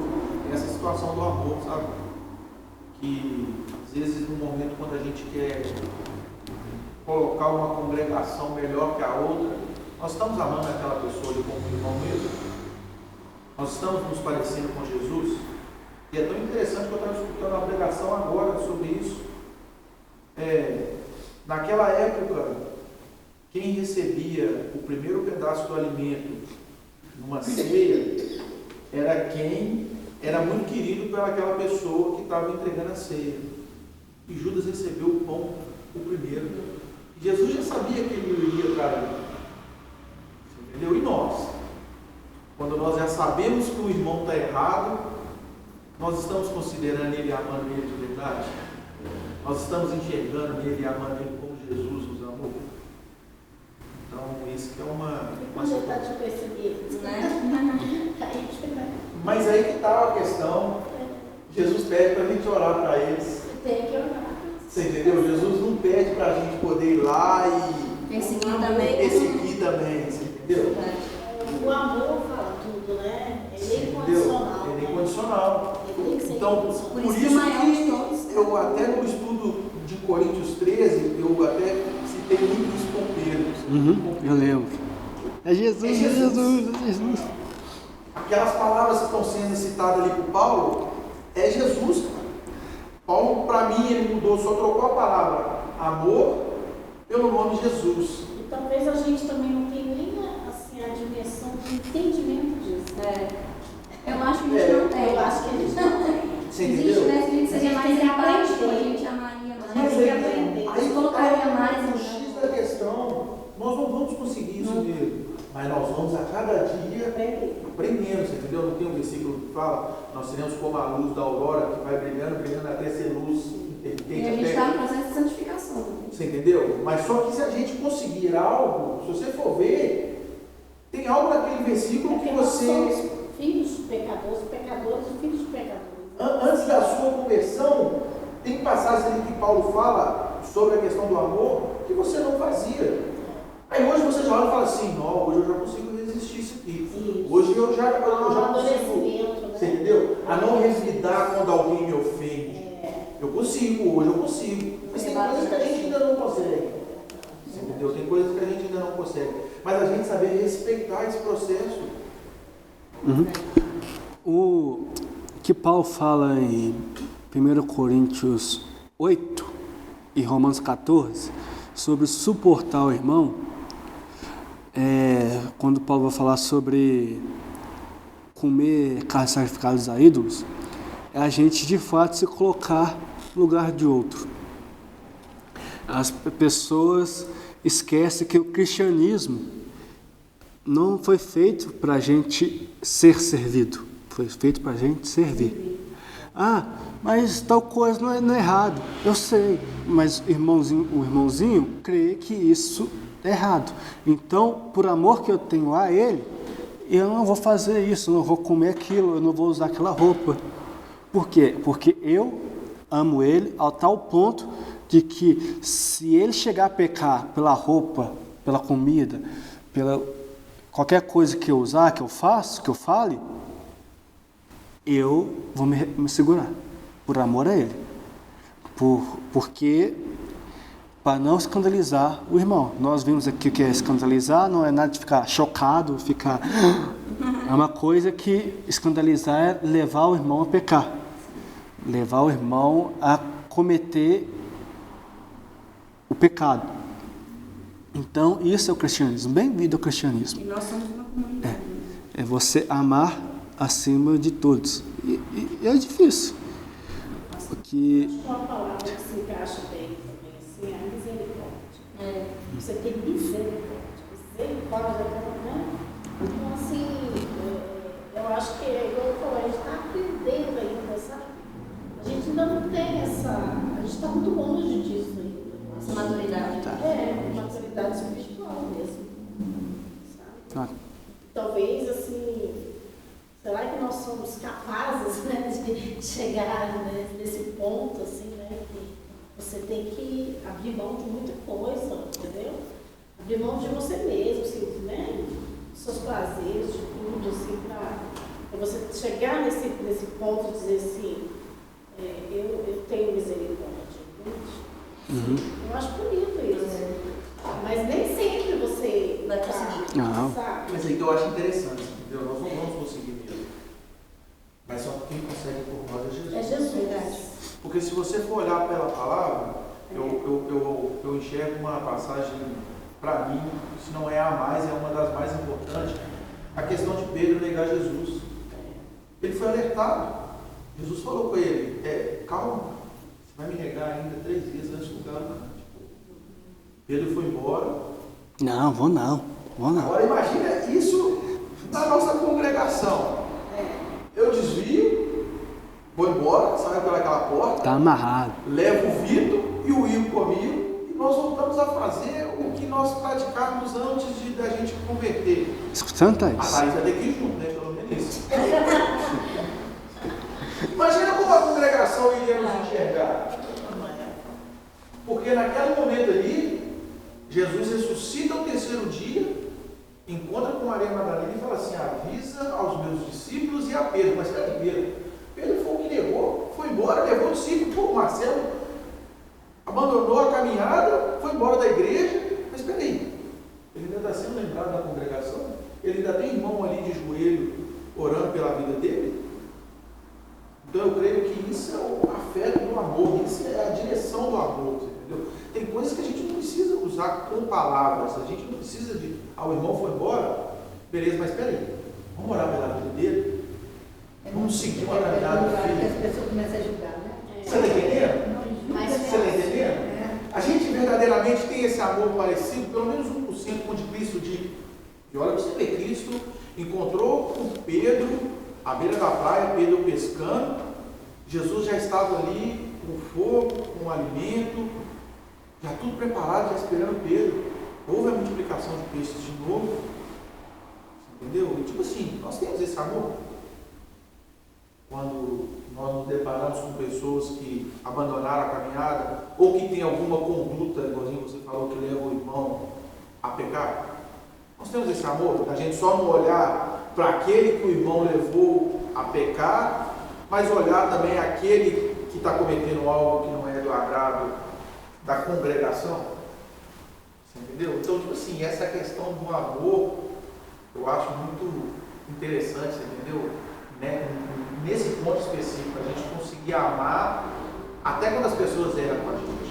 é essa situação do amor, sabe? Que às vezes no momento quando a gente quer colocar uma congregação melhor que a outra, nós estamos amando aquela pessoa ali como irmão mesmo? Nós estamos nos parecendo com Jesus? E é tão interessante que eu estava escutando uma pregação agora sobre isso. Naquela época, quem recebia o primeiro pedaço do alimento numa ceia era quem era muito querido pelaquela pessoa que estava entregando a ceia. E Judas recebeu o pão o primeiro. E Jesus já sabia que ele iria trair. Entendeu? E nós? Quando nós já sabemos que o irmão está errado, nós estamos considerando ele e amando ele de verdade? Nós estamos enxergando ele e amando ele como Jesus nos amou? Então, isso que é uma está de perceber, né? Mas aí que está a questão. Jesus pede para a gente orar para eles. Tem que orar. Você entendeu? Jesus não pede para a gente poder ir lá e perseguir também. Perseguir também, você entendeu? O amor fala tudo, né? Ele é incondicional. Ele é incondicional. Então, por isso que eu até no estudo de Coríntios 13, eu até citei muito isso com Pedro. Eu lembro. É Jesus, é Jesus. Aquelas palavras que estão sendo citadas ali por Paulo, é Jesus, cara. Paulo, para mim, ele mudou, só trocou a palavra amor pelo nome Jesus. E talvez a gente também não tenha nem assim, a dimensão do entendimento disso. Eu acho que a gente não tem. Eu acho que a gente não tem. Você Se entendeu? a gente seria mais tem que empático, a aprender. gente amaria mais. Mas tem que aprender. aí Colocaria mais o X da questão. Nós não vamos conseguir isso mesmo, mas nós vamos a cada dia aprendendo, você entendeu? Não tem um versículo que fala, nós seremos como a luz da aurora que vai brilhando, brilhando até ser luz intermitente. E a gente está no processo de santificação. Você entendeu? Mas só que se a gente conseguir algo, se você for ver, tem algo naquele versículo que você... Nós somos filhos de pecadores, pecadores e filhos de pecadores. Antes da sua conversão, tem passagens ali que Paulo fala sobre a questão do amor que você não fazia. Aí hoje você já olha e fala assim, não, hoje eu já consigo resistir isso aqui. Isso. Hoje eu já consigo, Amadurecimento, né? você entendeu? A não revidar quando alguém me ofende. Eu consigo, hoje eu consigo. Mas tem coisas que a gente ainda não consegue. Entendeu? Tem coisas que a gente ainda não consegue. Mas a gente saber respeitar esse processo. O que Paulo fala em 1 Coríntios 8 e Romanos 14 sobre suportar o irmão, quando Paulo vai falar sobre comer carnes sacrificadas a ídolos, é a gente de fato se colocar no lugar de outro. As pessoas esquecem que o cristianismo não foi feito para a gente ser servido, foi feito para a gente servir. Ah, mas tal coisa não é errado, eu sei, mas o irmãozinho crê que isso é errado. Então, por amor que eu tenho a ele, eu não vou fazer isso, eu não vou comer aquilo, eu não vou usar aquela roupa. Por quê? Porque eu amo ele ao tal ponto de que se ele chegar a pecar pela roupa, pela comida, pela qualquer coisa que eu usar, que eu faço, que eu fale, eu vou me segurar, por amor a ele. Porque para não escandalizar o irmão. Nós vimos aqui o que é escandalizar, não é nada de ficar chocado, ficar... É uma coisa que escandalizar é levar o irmão a pecar. Levar o irmão a cometer o pecado. Então, isso é o cristianismo. Bem-vindo ao cristianismo. E nós somos uma comunidade. É você amar acima de todos. E é difícil. Porque... Uma palavra que se encaixa bem também, assim, é a misericórdia. Você tem misericórdia. Misericórdia, né? Então, assim, eu acho que, igual eu falei, a gente está aprendendo ainda, sabe? A gente ainda não tem essa... A gente está muito longe disso ainda. Essa maturidade. Maturidade espiritual mesmo. Sabe? Talvez, assim, será que nós somos capazes, né, de chegar nesse ponto, assim, né, que você tem que abrir mão de muita coisa, entendeu? Abrir mão de você mesmo, assim, né, seus prazeres, de tudo, assim, para você chegar nesse ponto de dizer assim, eu tenho misericórdia, entende? Eu acho bonito isso. Mas nem sempre você vai conseguir. Sabe? Mas aí que eu acho interessante, entendeu? Nós não vamos conseguir mesmo. Mas só quem consegue por nós é Jesus. É Jesus. Verdade. Porque se você for olhar pela palavra, eu enxergo uma passagem, para mim, se não é a mais, é uma das mais importantes, a questão de Pedro negar Jesus. Ele foi alertado. Jesus falou com ele, calma, você vai me negar ainda 3 vezes antes do galo cantar. Pedro foi embora. Não, vou não. Agora imagina isso na nossa congregação. Eu desvio, vou embora, saio pelaquela porta. Está amarrado. Levo o Vitor e o Igor comigo e nós voltamos a fazer o que nós praticávamos antes da gente converter. Escutando A isso. Thaís vai ter que ir junto, né? Pelo menos isso. Imagina como a congregação iria nos enxergar. Porque naquele momento ali, Jesus ressuscita ao 3º dia, encontra com Maria Madalena e fala assim, avisa aos meus discípulos e a Pedro. Mas cadê Pedro? Pedro foi o que negou, foi embora, levou o discípulo. Pô, Marcelo abandonou a caminhada, foi embora da igreja. Mas peraí, ele ainda está sendo lembrado da congregação? Ele ainda tem irmão ali de joelho orando pela vida dele? Então eu creio que isso é o afeto do amor, isso é a direção do amor, entendeu? Tem coisas que a gente não precisa usar com palavras, a gente não precisa de, o irmão foi embora, beleza, mas peraí, vamos orar pela vida dele? Vamos seguir uma caminhada do filho? As pessoas começam a julgar, né? Você está entendendo? Você está entendendo? A gente verdadeiramente tem esse amor parecido, pelo menos 1% com o de Cristo, de olha para você ver, Cristo encontrou com Pedro à beira da praia, Pedro pescando, Jesus já estava ali com fogo, com alimento, já tudo preparado, já esperando Pedro. Houve a multiplicação de peixes de novo, entendeu? E tipo assim, nós temos esse amor. Quando nós nos deparamos com pessoas que abandonaram a caminhada, ou que tem alguma conduta, igualzinho você falou, que leva o irmão a pecar, nós temos esse amor, a gente só não olhar para aquele que o irmão levou a pecar, mas olhar também aquele que está cometendo algo que não é do agrado da congregação? Você entendeu? Então, tipo assim, essa questão do amor, eu acho muito interessante, você entendeu? Né? Nesse ponto específico, a gente conseguir amar até quando as pessoas erram com a gente.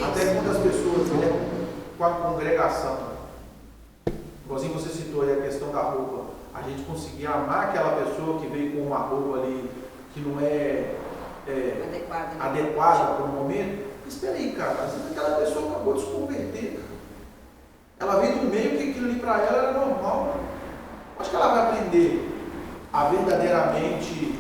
Até quando as pessoas erram com a congregação. Igualzinho você citou aí a questão da roupa. A gente conseguir amar aquela pessoa que veio com uma roupa ali que não é adequada para o momento. Espera aí, cara. Às vezes aquela pessoa acabou de se converter. Ela veio do meio que aquilo ali para ela era normal. Acho que ela vai aprender a verdadeiramente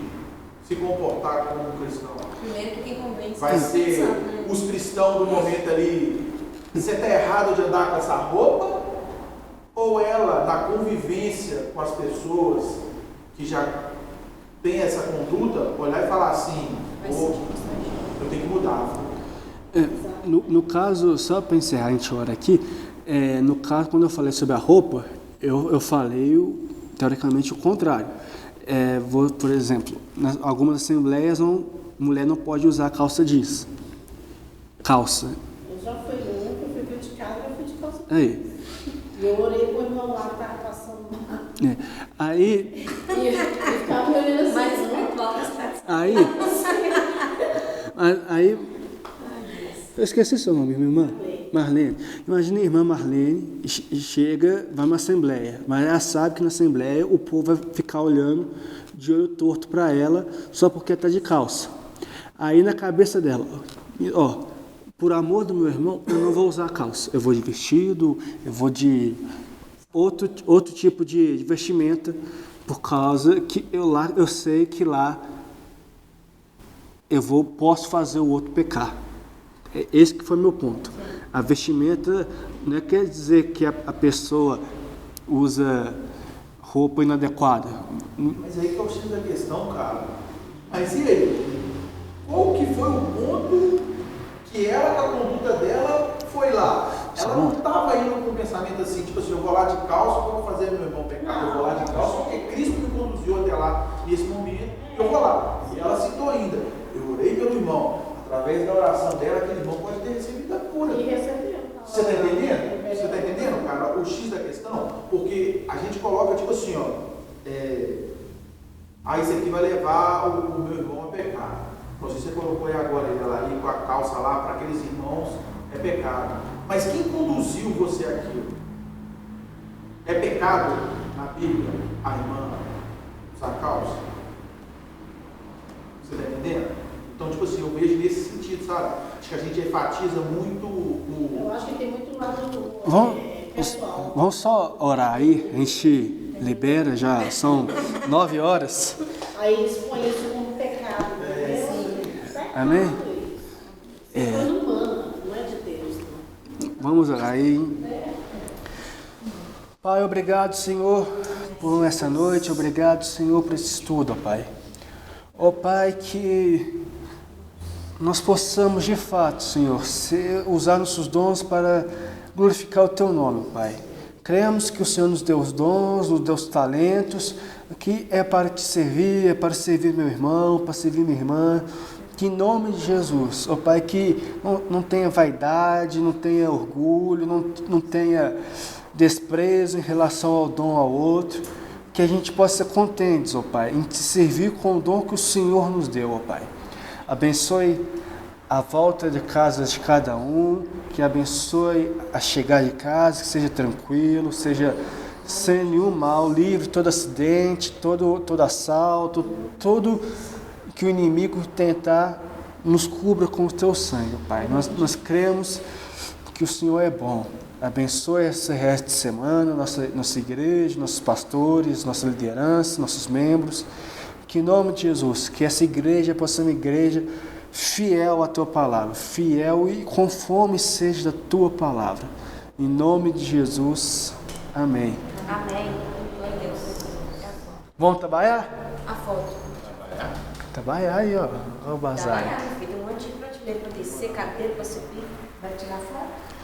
se comportar como um cristão. Primeiro que quem convence Vai ser os cristãos do momento ali. Você está errado de andar com essa roupa? Ou ela, na convivência com as pessoas que já tem essa conduta, olhar e falar assim, eu tenho que mudar. No caso, só para encerrar, a gente ora aqui, no caso, quando eu falei sobre a roupa, eu falei, teoricamente, o contrário. Por exemplo, em algumas assembleias, mulher não pode usar calça jeans. Calça. Eu já fui que eu fui criticada, eu fui de calça. Aí. E eu orei por irmão lá que estava passando. Aí. E eu ficava me olhando assim. mais espiritual que está. Aí. Eu esqueci seu nome, minha irmã. Marlene. Imagina a irmã Marlene chega, vai numa assembleia, mas ela sabe que na assembleia o povo vai ficar olhando de olho torto para ela só porque está de calça. Aí na cabeça dela, por amor do meu irmão, eu não vou usar calça. Eu vou de vestido, eu vou de outro tipo de vestimenta, por causa que eu sei que lá posso fazer o outro pecar. Esse que foi meu ponto. A vestimenta não quer dizer que a pessoa usa roupa inadequada. Mas aí que é o X da questão, cara. Mas e aí? Qual que foi o ponto que ela, com a conduta dela, foi lá? Ela não estava indo com o pensamento assim, tipo assim, eu vou lá de calça, eu vou fazer meu irmão pecar, eu vou lá de calça, porque Cristo me conduziu até lá nesse momento, eu vou lá. E ela citou ainda, eu orei pelo irmão. Através da oração dela, aquele irmão pode ter recebido a cura. E recebeu. Você está entendendo? Você está entendendo, cara? O X da questão? Porque a gente coloca, tipo assim, isso aqui vai levar o meu irmão a pecar. Não sei se você colocou aí agora, ele lá, ir com a calça lá, para aqueles irmãos, é pecado. Mas quem conduziu você àquilo? É pecado, na Bíblia, a irmã usar calça? Você está entendendo? Então, tipo assim, eu vejo nesse sentido, sabe? Acho que a gente enfatiza muito Eu acho que tem muito lado pessoal. Vamos só orar aí, a gente libera, já são 9 horas. Aí eles põem isso como pecado. Amém? É coisa humana, não é de Deus. Não. Vamos orar aí. Pai, obrigado, Senhor, por essa noite. Obrigado, Senhor, por esse estudo, Pai. Pai, que nós possamos, de fato, Senhor, usar nossos dons para glorificar o Teu nome, Pai. Cremos que o Senhor nos deu os dons, nos deu os talentos, que é para Te servir, é para servir meu irmão, para servir minha irmã. Que em nome de Jesus, Pai, que não tenha vaidade, não tenha orgulho, não tenha desprezo em relação ao dom ao outro. Que a gente possa ser contentes, Pai, em Te servir com o dom que o Senhor nos deu, Pai. Abençoe a volta de casa de cada um, que abençoe a chegar de casa, que seja tranquilo, seja sem nenhum mal, livre todo acidente, todo assalto, todo que o inimigo tentar nos cubra com o Teu sangue, Pai. Nós cremos que o Senhor é bom. Abençoe esse resto de semana, nossa igreja, nossos pastores, nossa liderança, nossos membros. Que em nome de Jesus, que essa igreja possa ser uma igreja fiel à Tua palavra, fiel e com fome seja da Tua palavra. Em nome de Jesus, amém. Amém. Glória a Deus. Vamos trabalhar? A foto. Trabalhar aí, ó. Olha o bazar. Trabalhar, meu filho. Tem um monte de prateleira para descer, cadeira para subir. Vai tirar foto?